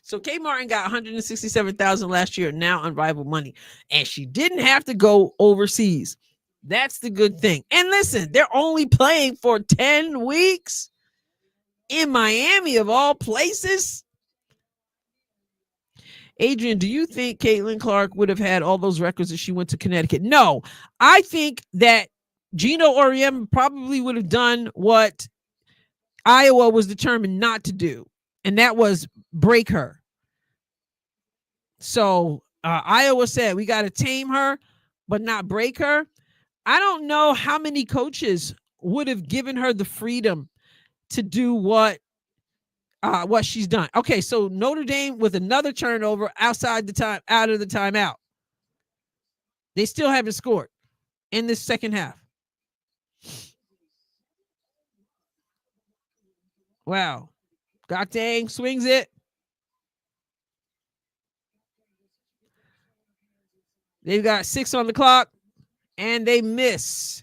So Kay Martin got 167,000 last year, now unrivaled money, and she didn't have to go overseas. That's the good thing. And listen, they're only playing for 10 weeks in Miami of all places. Adrienne, do you think Caitlin Clark would have had all those records if she went to Connecticut? No, I think that Gino Auriemma probably would have done what Iowa was determined not to do, and that was break her. So Iowa said we got to tame her, but not break her. I don't know how many coaches would have given her the freedom to do what she's done. Okay, so Notre Dame with another turnover out of the timeout. They still haven't scored in this second half. Wow. Gakdang swings it. They've got 6 on the clock and they miss.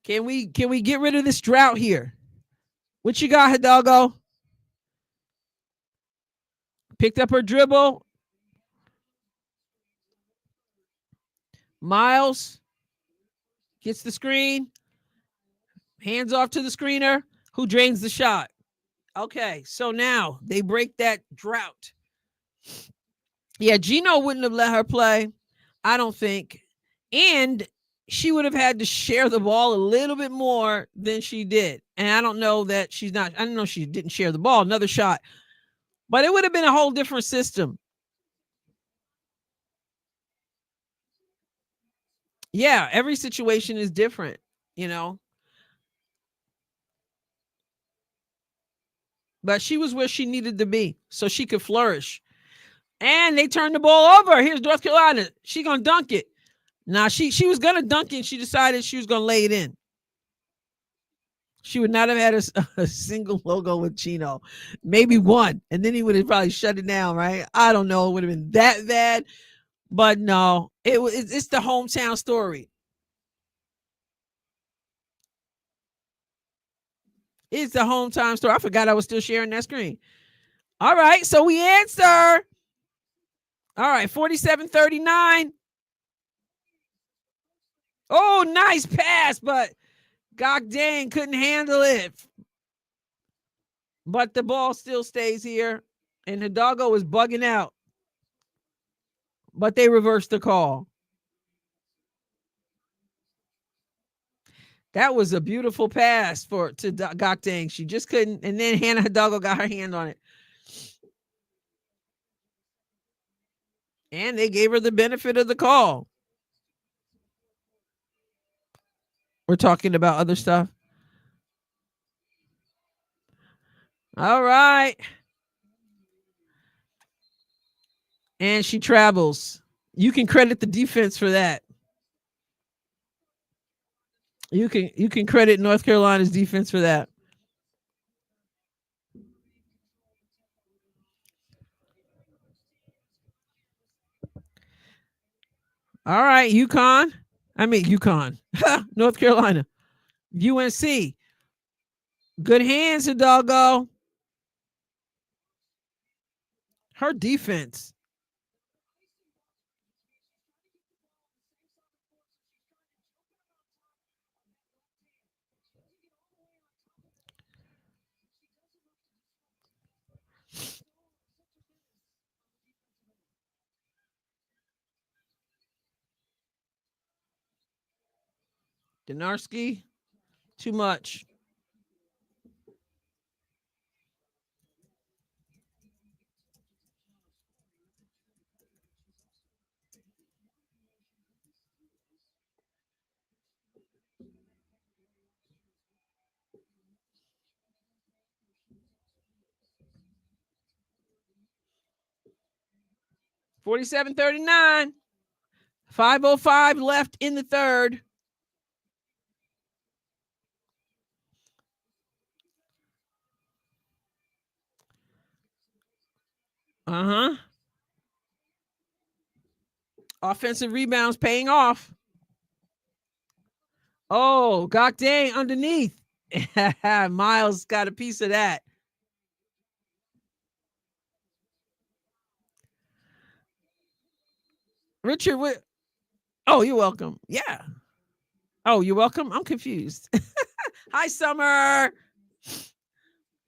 Can we get rid of this drought here? What you got, Hidalgo? Picked up her dribble. Miles gets the screen. Hands off to the screener, who drains the shot. Okay, so now they break that drought. Yeah, Gino wouldn't have let her play, I don't think. And she would have had to share the ball a little bit more than she did. And I don't know that I don't know she didn't share the ball. Another shot. But it would have been a whole different system. Yeah, every situation is different, But she was where she needed to be so she could flourish. And they turned the ball over. Here's North Carolina. She gonna dunk it. Now she was gonna dunk it. She decided she was gonna lay it in. She would not have had a single logo with Chino, maybe one, and then he would have probably shut it down. Right? I don't know. It would have been that bad, but no. It's the hometown story. It's the hometown story. I forgot I was still sharing that screen. All right, so we answer. All right, 47-39. Oh, nice pass, but Gakdang couldn't handle it. But the ball still stays here, and Hidalgo is bugging out. But they reversed the call. That was a beautiful pass to Gakdang. She just couldn't, and then Hannah Hidalgo got her hand on it. And they gave her the benefit of the call. We're talking about other stuff. All right. And she travels. You can credit the defense for that. You can credit North Carolina's defense for that. All right, UConn. North Carolina. UNC. Good hands, Hidalgo. Her defense. Denarski, too much. 47-39. 5:05 left in the third. Offensive rebounds paying off. Oh, Gok Dang underneath. Miles got a piece of that. Richard, what? Oh, you're welcome. Yeah. Oh, you're welcome. I'm confused. Hi, Summer.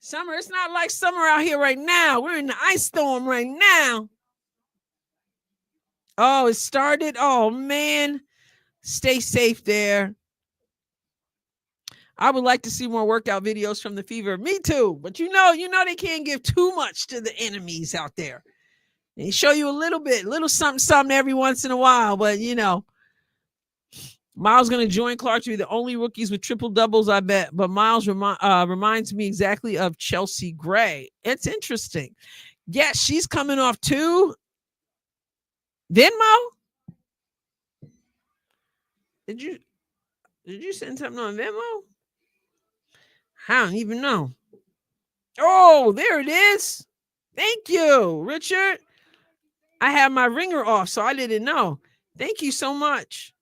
Summer, it's not like summer out here right now. We're in the ice storm right now. Oh, it started. Oh, man. Stay safe there. I would like to see more workout videos from the Fever. Me too. But you know they can't give too much to the enemies out there. They show you a little something every once in a while. But, Miles going to join Clark to be the only rookies with triple doubles, I bet. But Miles reminds me exactly of Chelsea Gray. It's interesting. Yes, she's coming off too. Venmo? Did you send something on Venmo? I don't even know. Oh, there it is. Thank you, Richard. I have my ringer off, so I didn't know. Thank you so much.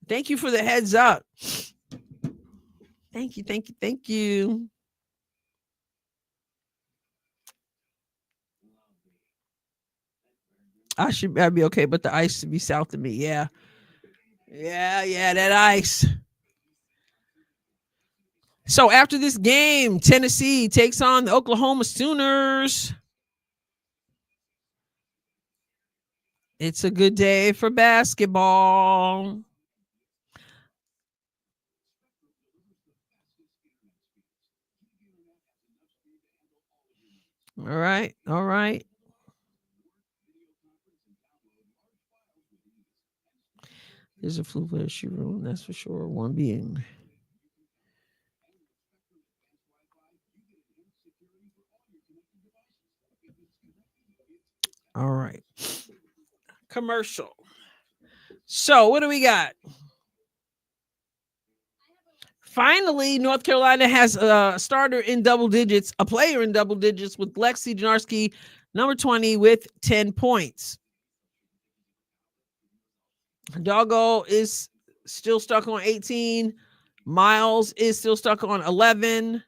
Thank you for the heads up. Thank you. I'd be okay, but the ice to be south of me. Yeah, that ice. So after this game, Tennessee takes on the Oklahoma Sooners. It's a good day for basketball. All right. There's a flu issue room, that's for sure. One being. All right. Commercial. So what do we got? Finally, North Carolina has a starter in double digits, a player in double digits with Lexi Janarski, number 20, with 10 points. Doggo is still stuck on 18. Miles is still stuck on 11.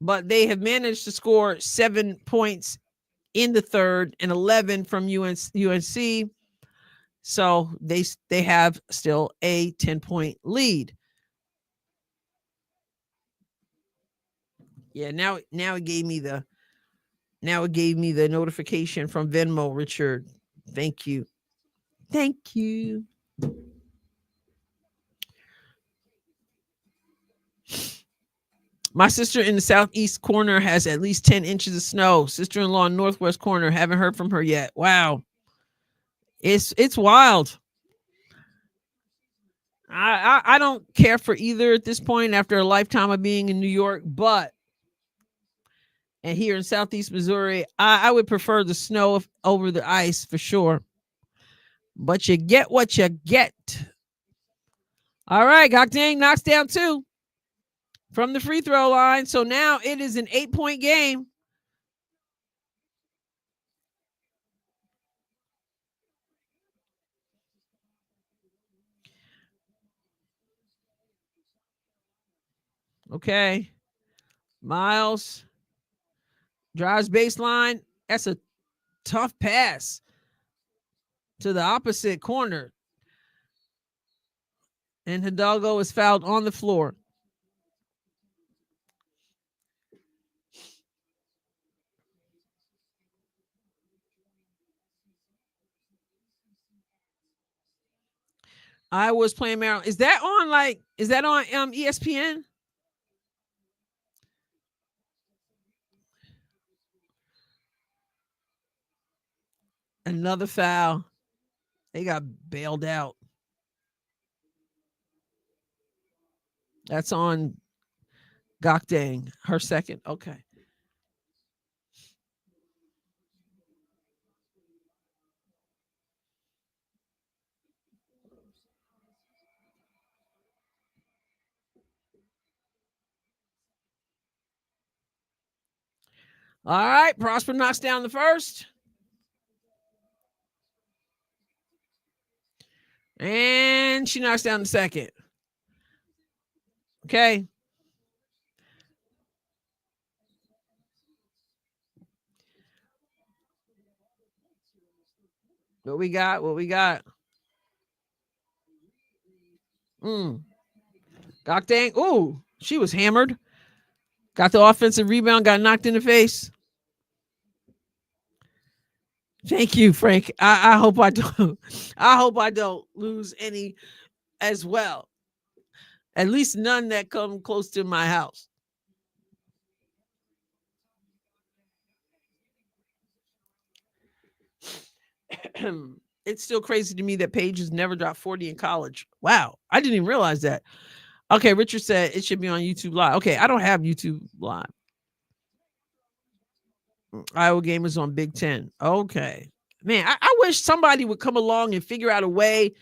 But they have managed to score 7 points in the third and 11 from UNC. So they have still a 10-point lead. Yeah, now it gave me the notification from Venmo, Richard. Thank you. My sister in the southeast corner has at least 10 inches of snow. Sister-in-law in northwest corner, haven't heard from her yet. Wow. It's wild. I don't care for either at this point after a lifetime of being in New York, and here in Southeast Missouri, I would prefer the snow over the ice for sure. But you get what you get. All right, Gok Dang knocks down 2 from the free throw line. So now it is an 8-point game. Okay. Miles drives baseline. That's a tough pass to the opposite corner. And Hidalgo is fouled on the floor. I was playing Maryland. Is that on ESPN? Another foul. They got bailed out. That's on Gok Dang, her second. Okay. All right. Prosper knocks down the first. And she knocks down the second. Okay. What we got? Gok dang. Ooh, she was hammered. Got the offensive rebound, got knocked in the face. Thank you, Frank. I hope I don't. I hope I don't lose any as well. At least none that come close to my house. It's still crazy to me that Paige has never dropped 40 in college. Wow. I didn't even realize that. Okay, Richard said it should be on YouTube Live. Okay, I don't have YouTube Live. Iowa game is on Big Ten. Okay. Man, I wish somebody would come along and figure out a way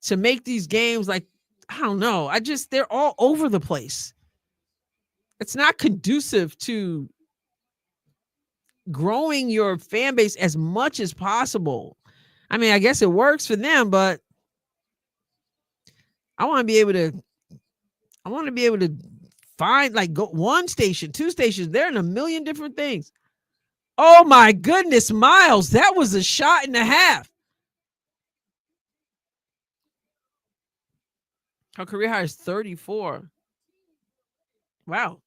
to make these games like, I don't know. They're all over the place. It's not conducive to growing your fan base as much as possible. I mean, I guess it works for them, but I want to be able to find like go one station, two stations. They're in a million different things. Oh my goodness, Miles, that was a shot and a half. Her career high is 34. Wow.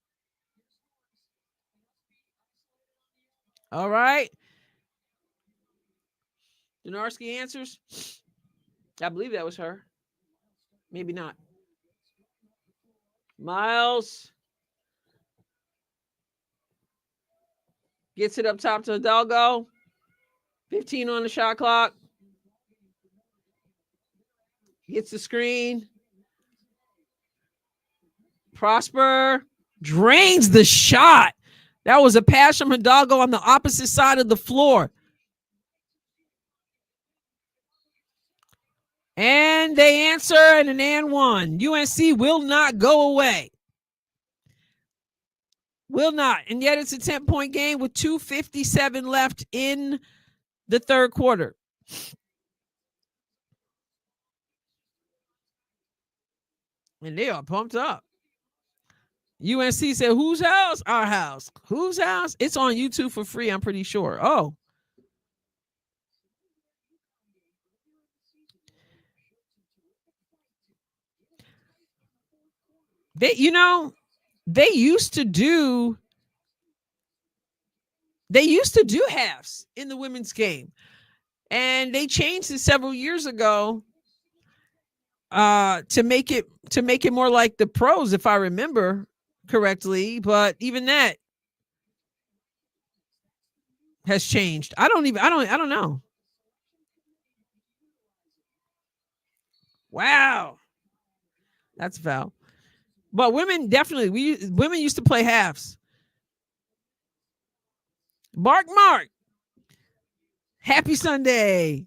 All right. Donarski answers. I believe that was her. Maybe not. Miles gets it up top to Hidalgo. 15 on the shot clock. Gets the screen. Prosper drains the shot. That was a pass from Hidalgo on the opposite side of the floor. And they answer and an and one. UNC will not go away. Will not. And yet it's a 10-point game with 2:57 left in the third quarter. And they are pumped up. UNC said, whose house? Our house. Whose house? It's on YouTube for free, I'm pretty sure. Oh. They used to do halves in the women's game. And they changed it several years ago to make it more like the pros, if I remember correctly. But even that has changed. I don't know. Wow. That's foul. But women definitely, women used to play halves. Mark. Happy Sunday.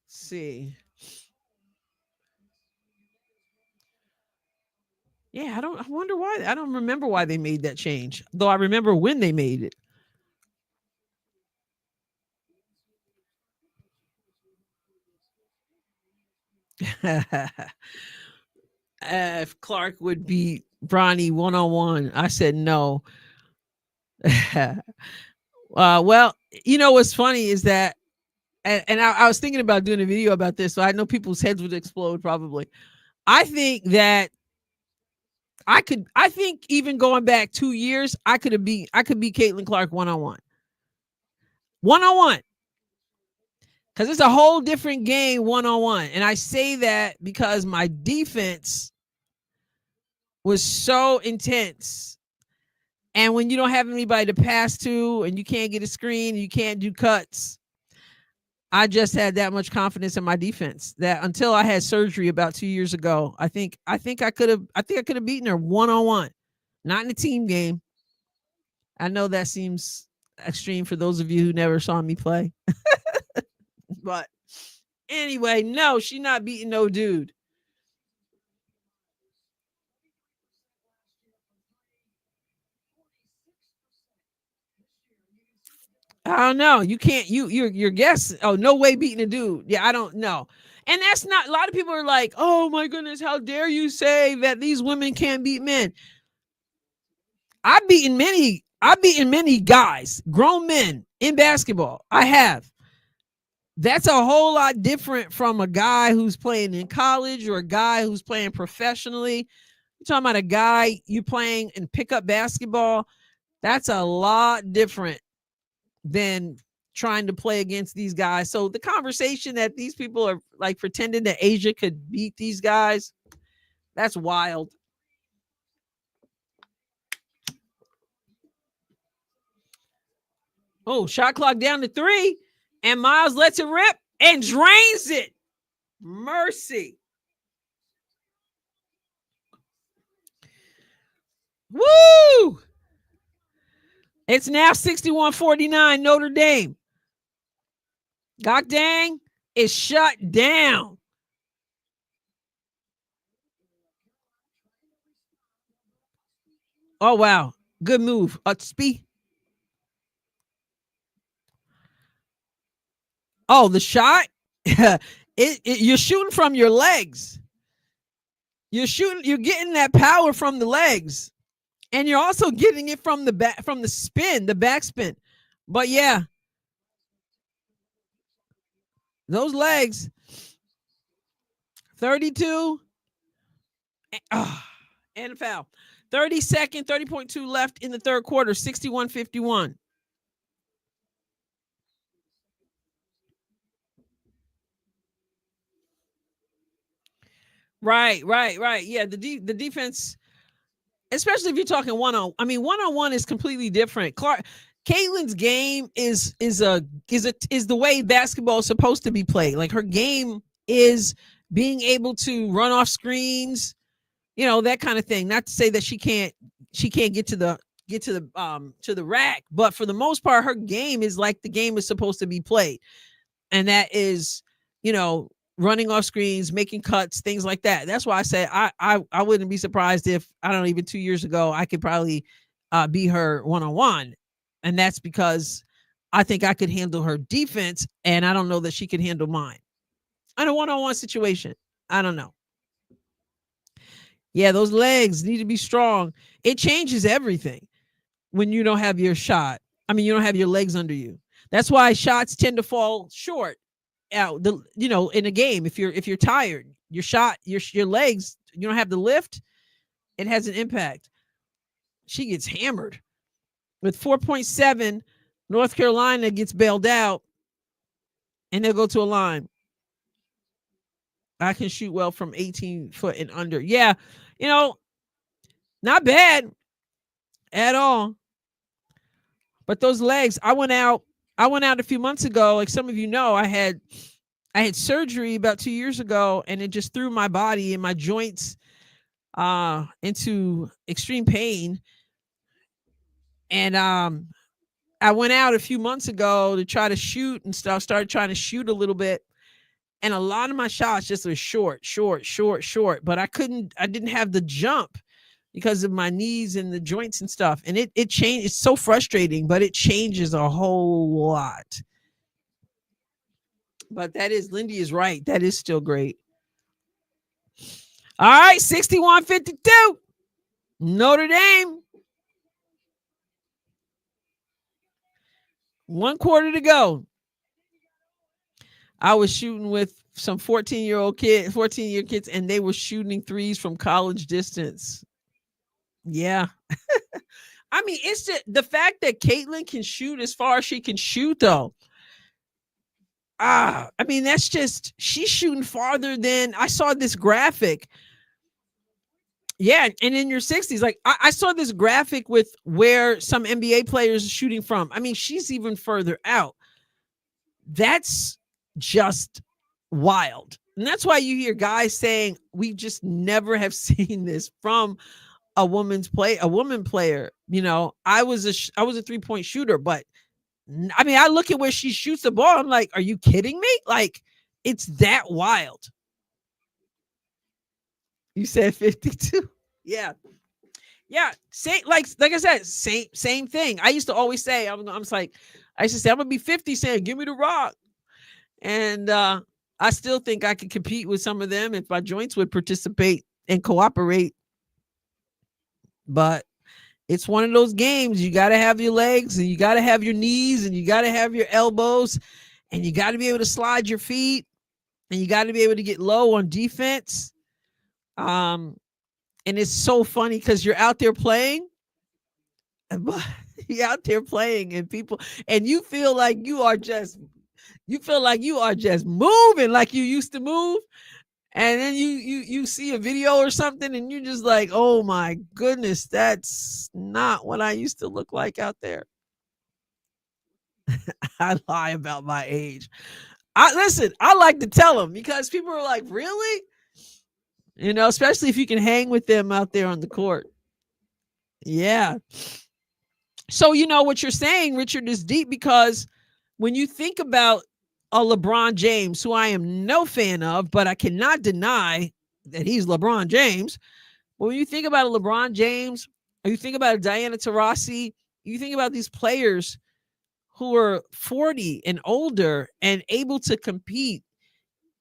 Let's see. Yeah, I wonder why. I don't remember why they made that change, though I remember when they made it. If Clark would beat Bronny one-on-one, I said no. Well, what's funny is that, and I was thinking about doing a video about this, so I know people's heads would explode probably. I think that I think even going back 2 years, I could beat Caitlin Clark one-on-one. One-on-one. Because it's a whole different game one-on-one. And I say that because my defense was so intense. And when you don't have anybody to pass to and you can't get a screen, you can't do cuts, I just had that much confidence in my defense that until I had surgery about 2 years ago, I think I could have beaten her one-on-one, not in a team game. I know that seems extreme for those of you who never saw me play. But Anyway, no, she not beating no dude. I don't know. You can't. Your guess. Oh, no way beating a dude. Yeah, I don't know. And that's not. A lot of people are like, "Oh my goodness, how dare you say that these women can't beat men?" I've beaten many. I've beaten many guys, grown men in basketball. I have. That's a whole lot different from a guy who's playing in college or a guy who's playing professionally. You're talking about a guy you playing in pickup basketball. That's a lot different than trying to play against these guys. So the conversation that these people are like pretending that Asia could beat these guys, that's wild. Oh, shot clock down to 3, and Miles lets it rip and drains it. Mercy. Woo! It's now 61-49 Notre Dame. Gokdang is shut down. Oh, wow. Good move. Utsby. Oh, the shot? You're shooting from your legs. You're getting that power from the legs. And you're also getting it from the back, from the spin, the backspin. But yeah, those legs. 32. And a foul. 30.2 left in the third quarter, 61-51. Right. Yeah, the defense, especially if you're talking one-on-one is completely different. Caitlin's game is the way basketball is supposed to be played. Like, her game is being able to run off screens, that kind of thing. Not to say that she can't get to the rack, but for the most part, her game is like the game is supposed to be played, and that is, running off screens, making cuts, things like that. That's why I say I wouldn't be surprised if, I don't know, even 2 years ago I could probably be her one-on-one, and that's because I think I could handle her defense, and I don't know that she could handle mine in a one-on-one situation. I don't know. Yeah, those legs need to be strong. It changes everything when you don't have your shot. You don't have your legs under you. That's why shots tend to fall short out in a game. If you're tired, your shot, your legs, you don't have the lift, it has an impact. She gets hammered with 4.7. North Carolina gets bailed out, and they'll go to a line. I can shoot well from 18 foot and under. Yeah, not bad at all. But those legs, I went out a few months ago. Like some of you know, I had surgery about 2 years ago, and it just threw my body and my joints into extreme pain. And I went out a few months ago to try to shoot and stuff. Started trying to shoot a little bit, and a lot of my shots just were short. But I didn't have the jump because of my knees and the joints and stuff. And it changed. It's so frustrating, but it changes a whole lot. But Lindy is right. That is still great. All right, 61-52. Notre Dame. 1 quarter to go. I was shooting with some 14-year kids, and they were shooting threes from college distance. Yeah. It's the fact that Caitlin can shoot as far as she can shoot, though. That's just, she's shooting farther than, I saw this graphic. Yeah, and in your 60s, like I saw this graphic with where some NBA players are shooting from. She's even further out. That's just wild. And that's why you hear guys saying, we just never have seen this from a woman player. I was a 3-point shooter, but I look at where she shoots the ball. I'm like, are you kidding me? Like, It's that wild. You said 52. Yeah. Yeah. Same, like I said, same thing. I used to always say, I'm like, I used to say, I'm gonna be 50 saying, give me the rock. And I still think I could compete with some of them if my joints would participate and cooperate. But it's one of those games. You got to have your legs and you got to have your knees and you got to have your elbows and you got to be able to slide your feet and you got to be able to get low on defense. And it's so funny because you're out there playing. You're out there playing and people, and you feel like you are just moving like you used to move. And then you see a video or something and you're just like, oh my goodness, that's not what I used to look like out there. I lie about my age. I like to tell them because people are like, really? You know, especially if you can hang with them out there on the court. Yeah. So, you know, what you're saying, Richard, is deep because when you think about a LeBron James, who I am no fan of, but I cannot deny that he's LeBron James. But when you think about a LeBron James, or you think about a Diana Taurasi, you think about these players who are 40 and older and able to compete,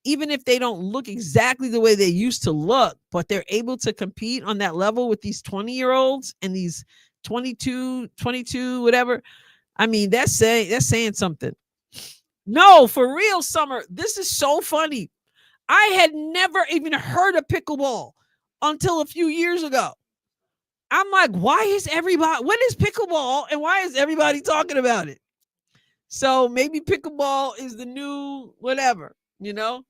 even if they don't look exactly the way they used to look, but they're able to compete on that level with these 20-year-olds and these 22, whatever. I mean, that's saying something. No, for real, Summer. This is so funny. I had never even heard of pickleball until a few years ago. I'm like, what is pickleball and why is everybody talking about it? So maybe pickleball is the new whatever, you know?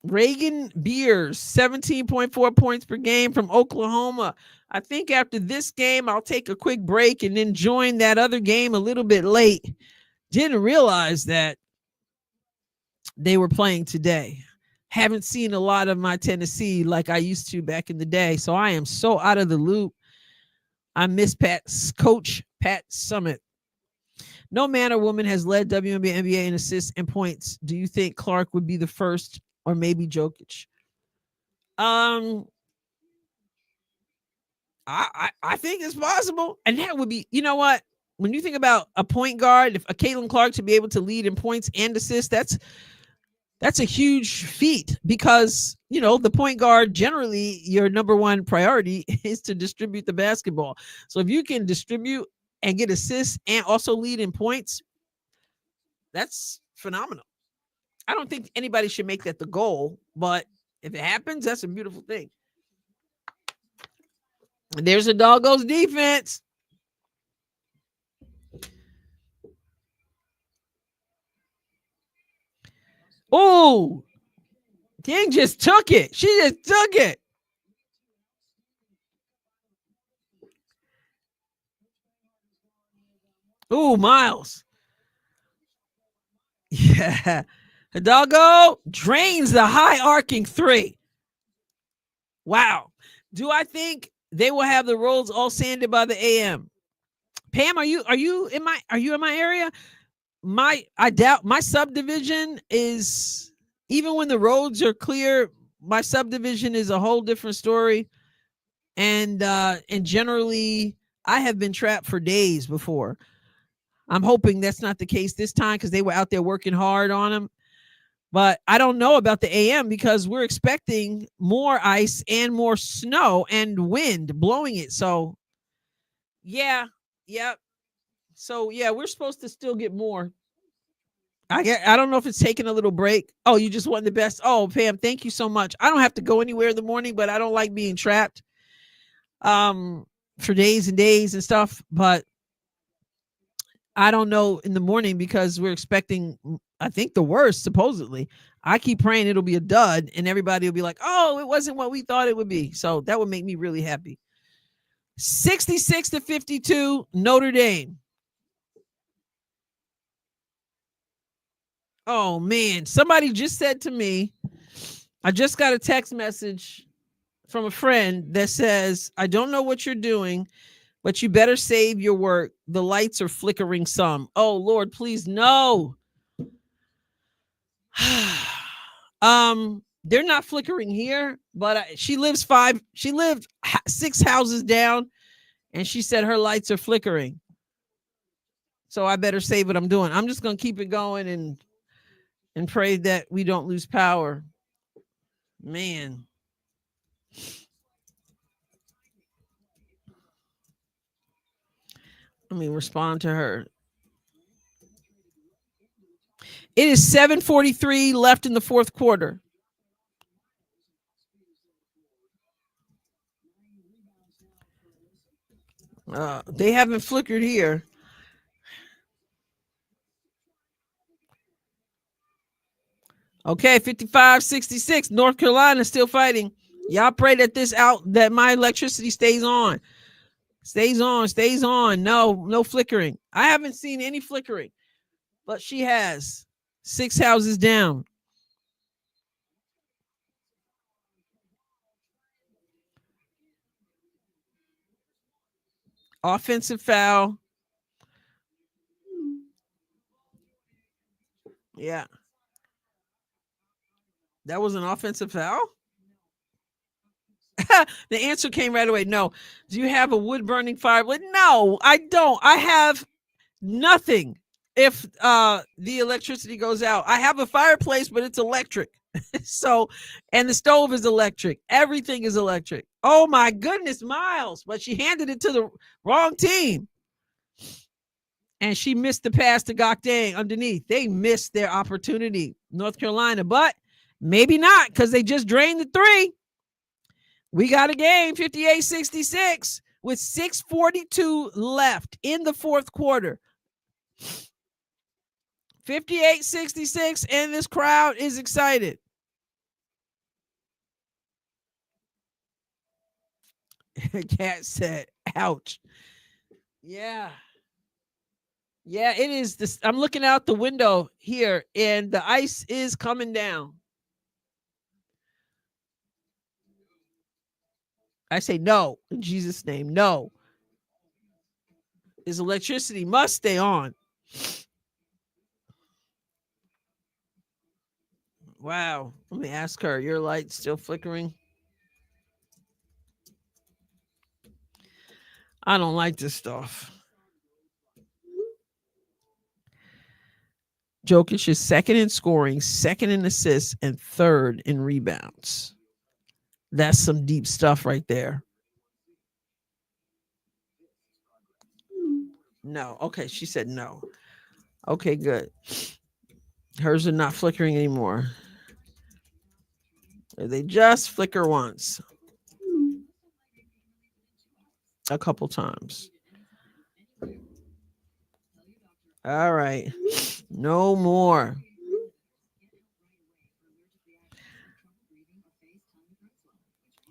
Reagan Beers, 17.4 points per game from Oklahoma. I think after this game, I'll take a quick break and then join that other game a little bit late. Didn't realize that they were playing today. Haven't seen a lot of my Tennessee like I used to back in the day. So I am so out of the loop. I miss Coach Pat Summitt. No man or woman has led WNBA NBA in assists and points. Do you think Clark would be the first or maybe Jokic? I think it's possible. And that would be, you know what? When you think about a point guard, if a Caitlin Clark to be able to lead in points and assists, that's a huge feat because, you know, the point guard, generally your number one priority is to distribute the basketball. So if you can distribute and get assists and also lead in points, that's phenomenal. I don't think anybody should make that the goal, but if it happens, that's a beautiful thing. And there's a Doggos defense. Oh, King just took it. She just took it. Oh, Miles. Yeah. Hidalgo drains the high arcing three. Wow. Do I think they will have the roads all sanded by the AM? Pam, are you in my area? I doubt my subdivision is, even when the roads are clear, my subdivision is a whole different story. And generally I have been trapped for days before. I'm hoping that's not the case this time because they were out there working hard on them. But I don't know about the AM because we're expecting more ice and more snow and wind blowing it. So, yeah. So, yeah, we're supposed to still get more. I don't know if it's taking a little break. Oh, you just want the best. Oh, Pam, thank you so much. I don't have to go anywhere in the morning, but I don't like being trapped for days and days and stuff. But I don't know in the morning because we're expecting, I think, the worst, supposedly. I keep praying it'll be a dud and everybody will be like, oh, it wasn't what we thought it would be. So that would make me really happy. 66-52, Notre Dame. Oh, man. Somebody just said to me, I just got a text message from a friend that says, I don't know what you're doing, but you better save your work. The lights are flickering some. Oh, Lord, please, no. They're not flickering here, but she lived 6 houses down, and she said her lights are flickering. So I better save what I'm doing. I'm just gonna keep it going and pray that we don't lose power. Man. Let me respond to her. It is 7:43 left in the fourth quarter. They haven't flickered here. Okay, 55-66. North Carolina still fighting. Y'all pray that my electricity stays on. Stays on. No flickering. I haven't seen any flickering, but she has 6 houses down. Offensive foul. Yeah. That was an offensive foul? The answer came right away. No. Do you have a wood burning fireplace? No, I don't. I have nothing. If the electricity goes out, I have a fireplace, but it's electric. So, and the stove is electric. Everything is electric. Oh my goodness, Miles. But she handed it to the wrong team. And she missed the pass to Gokdang underneath. They missed their opportunity, North Carolina, but maybe not, because they just drained the three. We got a game, 58-66, with 6:42 left in the fourth quarter. 58-66, and this crowd is excited. Cat said, ouch. Yeah. Yeah, it is this. I'm looking out the window here, and the ice is coming down. I say no, in Jesus' name, no. His electricity must stay on. Wow. Let me ask her, your light still flickering? I don't like this stuff. Jokic is second in scoring, second in assists, and third in rebounds. That's some deep stuff right there. No. Okay, she said no. Okay, good. Hers are not flickering anymore. They just flicker once. A couple times. All right. No more.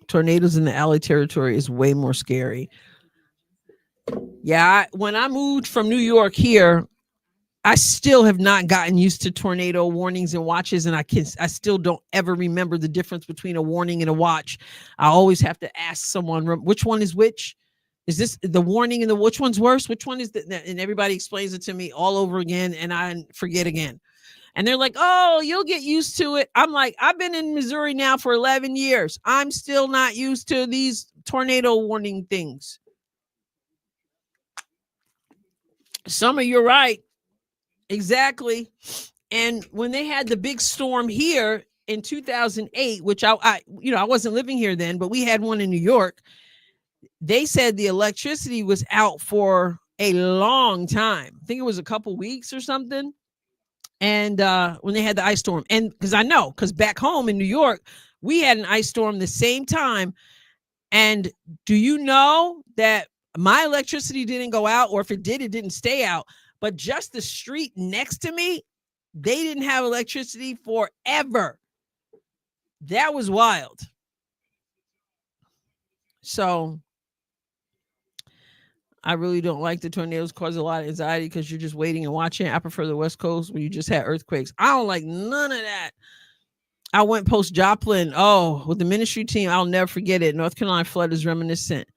Tornadoes in the alley territory is way more scary. Yeah, when I moved from New York here, I still have not gotten used to tornado warnings and watches, and I still don't ever remember the difference between a warning and a watch. I always have to ask someone which one is which. Is this the warning and which one's worse? Which one is and everybody explains it to me all over again, and I forget again. And they're like, oh, you'll get used to it. I'm like, I've been in Missouri now for 11 years. I'm still not used to these tornado warning things. Summer, you're right. Exactly. And when they had the big storm here in 2008, which I wasn't living here then, but we had one in New York. They said the electricity was out for a long time. I think it was a couple weeks or something. And when they had the ice storm, and because back home in New York, we had an ice storm the same time. And do you know that my electricity didn't go out, or if it did, it didn't stay out. But just the street next to me, they didn't have electricity forever. That was wild. So I really don't like the tornadoes. Cause a lot of anxiety because you're just waiting and watching. I prefer the West Coast where you just had earthquakes. I don't like none of that. I went post Joplin. Oh, with the ministry team, I'll never forget it. North Carolina flood is reminiscent.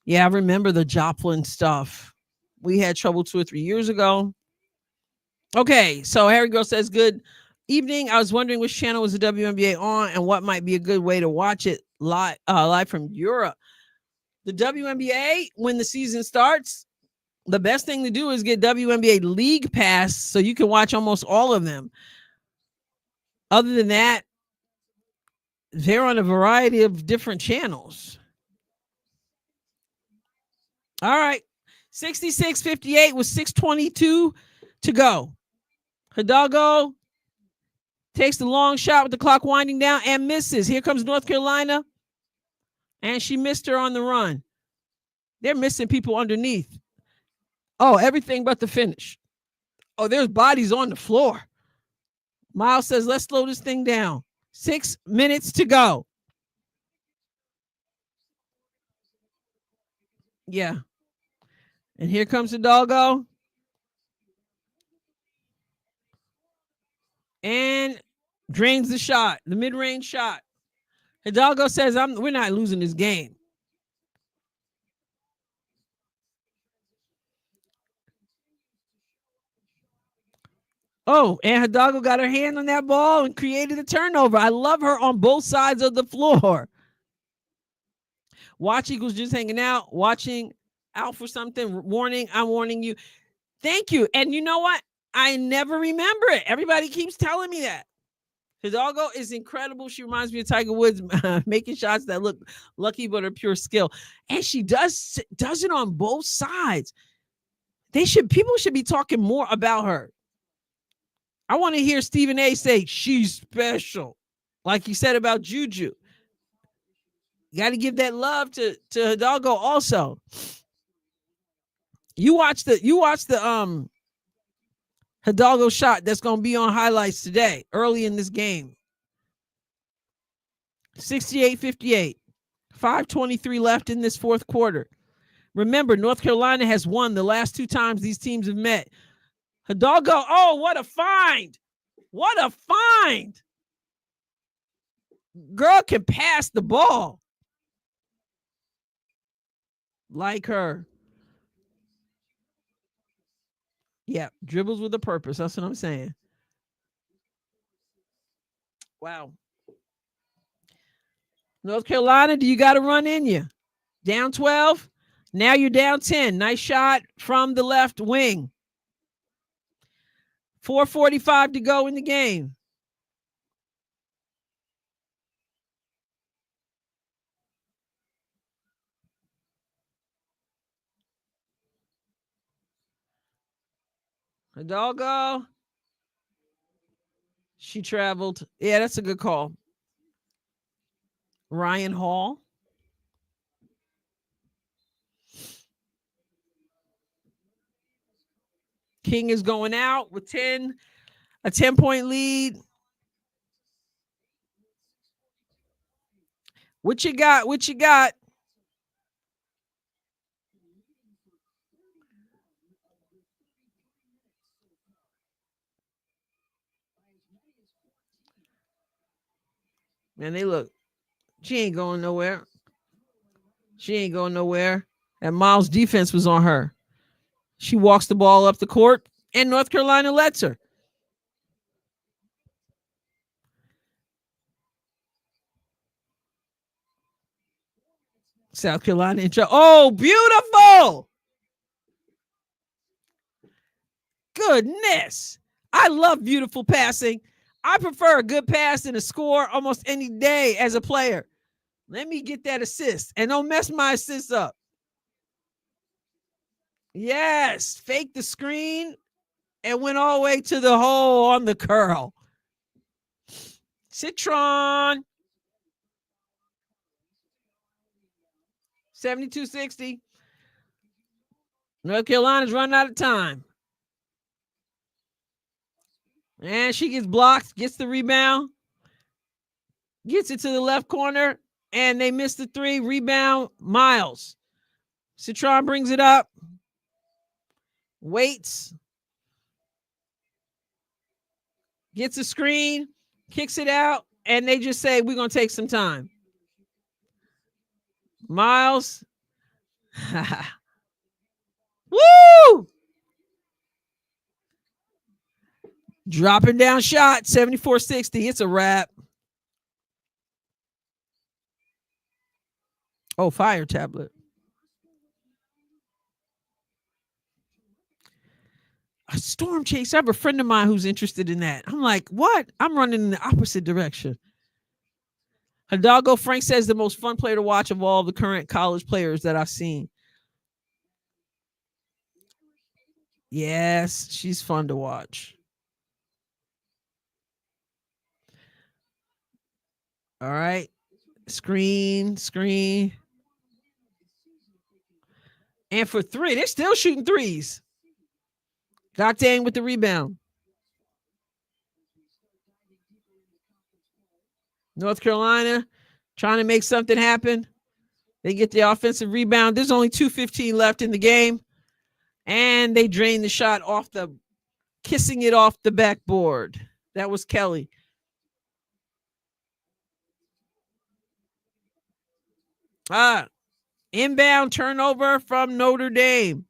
Yeah, I remember the Joplin stuff. We had trouble 2 or 3 years ago. Okay, so Harry Girl says good. evening, I was wondering which channel was the WNBA on and what might be a good way to watch it live from Europe. The WNBA, when the season starts, the best thing to do is get WNBA League Pass so you can watch almost all of them. Other than that, they're on a variety of different channels. All right. 66-58 with 6:22 to go. Hidalgo takes the long shot with the clock winding down and misses. Here comes North Carolina. And she missed her on the run. They're missing people underneath. Oh, everything but the finish. Oh, there's bodies on the floor. Miles says, let's slow this thing down. 6 minutes to go. Yeah. And here comes the doggo. And drains the shot, the mid-range shot. Hidalgo says, we're not losing this game. Oh, and Hidalgo got her hand on that ball and created a turnover. I love her on both sides of the floor. Watch equals just hanging out, watching out for something. Warning, I'm warning you. Thank you. And you know what? I never remember it. Everybody keeps telling me that. Hidalgo is incredible. She reminds me of Tiger Woods, making shots that look lucky but are pure skill. And she does it on both sides. People should be talking more about her. I want to hear Stephen A say she's special, like he said about Juju. You got to give that love to Hidalgo also. You watch the Hidalgo shot that's going to be on highlights today, early in this game. 68-58. 5:23 left in this fourth quarter. Remember, North Carolina has won the last 2 times these teams have met. Hidalgo, oh, what a find. What a find. Girl can pass the ball. Like her. Yeah, dribbles with a purpose. That's what I'm saying. Wow. North Carolina, do you got to run in you? Down 12. Now you're down 10. Nice shot from the left wing. 4:45 to go in the game. Hidalgo. She traveled. Yeah, that's a good call. Ryan Hall. King is going out with a 10-point lead. What you got? What you got? Man, they look. She ain't going nowhere. She ain't going nowhere. And Miles' defense was on her. She walks the ball up the court, and North Carolina lets her. South Carolina intro. Oh, beautiful. Goodness. I love beautiful passing. I prefer a good pass than a score almost any day as a player. Let me get that assist and don't mess my assist up. Yes. Fake the screen and went all the way to the hole on the curl. Citron. 72-60. North Carolina's running out of time. And she gets blocked, gets the rebound, gets it to the left corner, and they miss the 3. Rebound, Miles. Citron brings it up, waits, gets a screen, kicks it out, and they just say, we're going to take some time. Miles. Woo! Dropping down shot, 74-60. It's a wrap. Oh, fire tablet. A storm chase. I have a friend of mine who's interested in that. I'm like, what? I'm running in the opposite direction. Hidalgo Frank says the most fun player to watch of all the current college players that I've seen. Yes, she's fun to watch. All right. Screen. And for three, they're still shooting threes. Goctang with the rebound. North Carolina trying to make something happen. They get the offensive rebound. There's only 2:15 left in the game. And they drain the shot off kissing it off the backboard. That was Kelly. Inbound turnover from Notre Dame.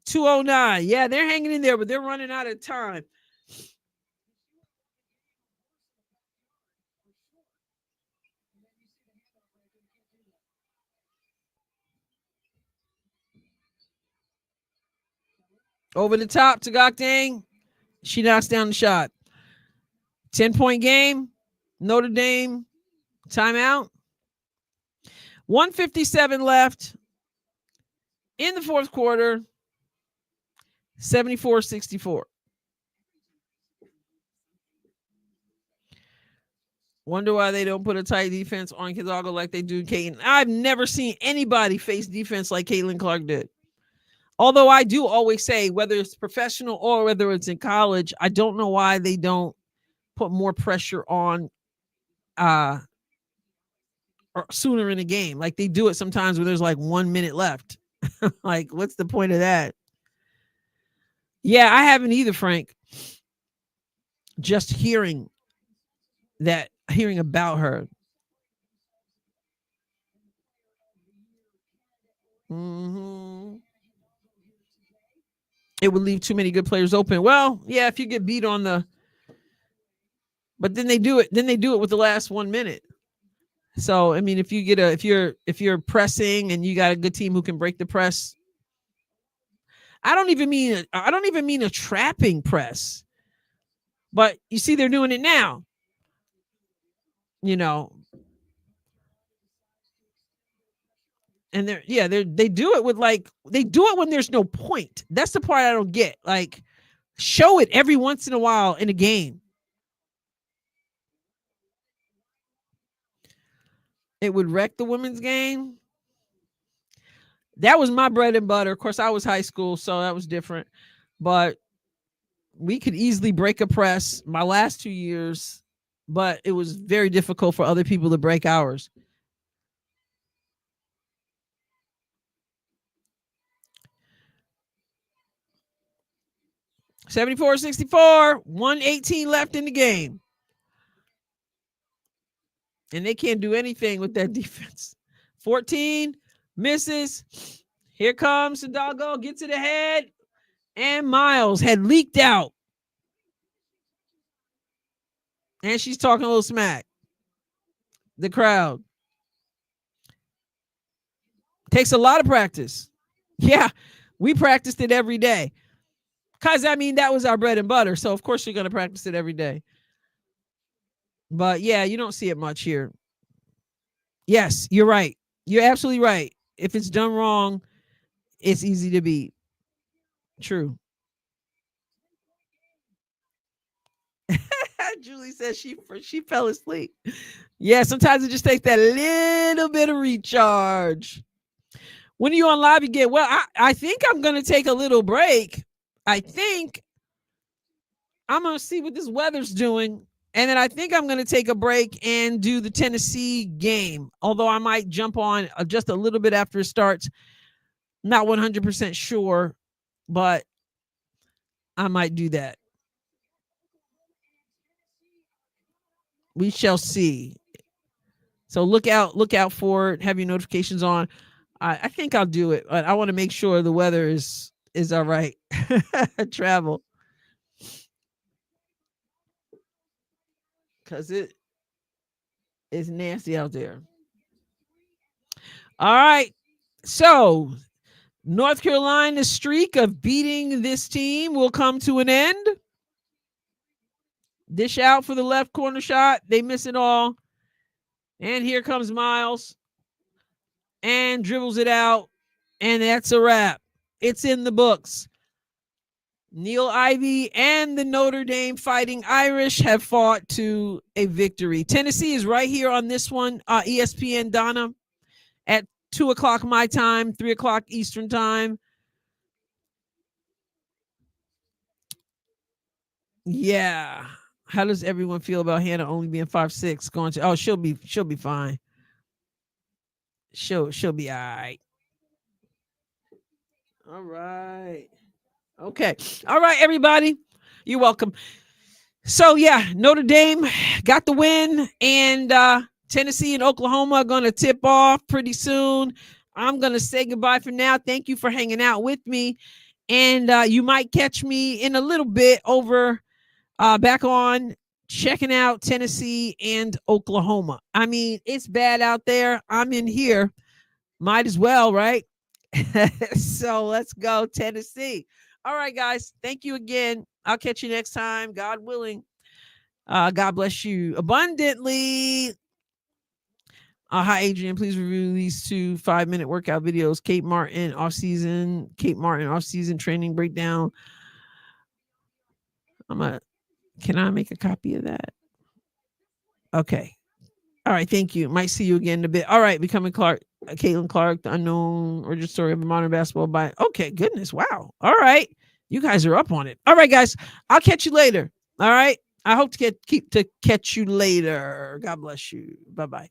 2:09. Yeah, they're hanging in there, but they're running out of time. Over the top to Goctang. She knocks down the shot. 10-point game. Notre Dame timeout. 1:57 left in the fourth quarter. 74-64. Wonder why they don't put a tight defense on Hidalgo like they do Caitlin. I've never seen anybody face defense like Caitlin Clark did. Although I do always say, whether it's professional or whether it's in college, I don't know why they don't put more pressure on or sooner in a game. Like they do it sometimes when there's like 1 minute left. Like, what's the point of that? Yeah, I haven't either, Frank. Just hearing about her. Mm-hmm. It would leave too many good players open. Well, yeah, if you get beat on but then they do it with the last 1 minute. So, I mean, if you're pressing and you got a good team who can break the press, I don't even mean a trapping press. But you see they're doing it now. You know. And they do it when there's no point. That's the part I don't get. Like, show it every once in a while in a game. It would wreck the women's game. That was my bread and butter. Of course, I was high school, so that was different. But we could easily break a press my last 2 years, but it was very difficult for other people to break ours. (74-64), 1:18 left in the game. And they can't do anything with that defense. 14, misses. Here comes Hidalgo, gets it ahead. And Miles had leaked out. And she's talking a little smack. The crowd. Takes a lot of practice. Yeah, we practiced it every day. Because, I mean, that was our bread and butter. So, of course, you're going to practice it every day. But, yeah, you don't see it much here. Yes, you're right. You're absolutely right. If it's done wrong, it's easy to beat. True. Julie says she fell asleep. Yeah, sometimes it just takes that little bit of recharge. When are you on live again? Well, I think I'm going to take a little break. I think I'm going to see what this weather's doing. And then I think I'm going to take a break and do the Tennessee game. Although I might jump on just a little bit after it starts. Not 100% sure, but I might do that. We shall see. So look out for it. Have your notifications on. I think I'll do it, but I want to make sure the weather is all right. Travel. because it is nasty out there. All right. So North Carolina's streak of beating this team will come to an end. Dish out for the left corner shot. They miss it all. And here comes Miles and dribbles it out. And that's a wrap. It's in the books. Neil Ivy and the Notre Dame Fighting Irish have fought to a victory. Tennessee is right here on this one. ESPN Donna at 2 o'clock my time, 3 o'clock Eastern time. Yeah. How does everyone feel about Hannah only being 5'6"? Going to she'll be fine. She'll be all right. All right. Okay. All right, everybody. You're welcome. So yeah, Notre Dame got the win, and Tennessee and Oklahoma are going to tip off pretty soon. I'm going to say goodbye for now. Thank you for hanging out with me, and you might catch me in a little bit over back on checking out Tennessee and Oklahoma. I mean, it's bad out there. I'm in here. Might as well, right? So let's go, Tennessee. All right, guys. Thank you again. I'll catch you next time, God willing. God bless you abundantly. Hi, Adrienne. Please review these 2 5-minute workout videos. Kate Martin off-season training breakdown. Can I make a copy of that? Okay. All right. Thank you. Might see you again in a bit. All right. Becoming Caitlin Clark, the unknown origin story of a modern basketball by. Okay. Goodness. Wow. All right. You guys are up on it. All right, guys. I'll catch you later. All right. I hope to catch you later. God bless you. Bye-bye.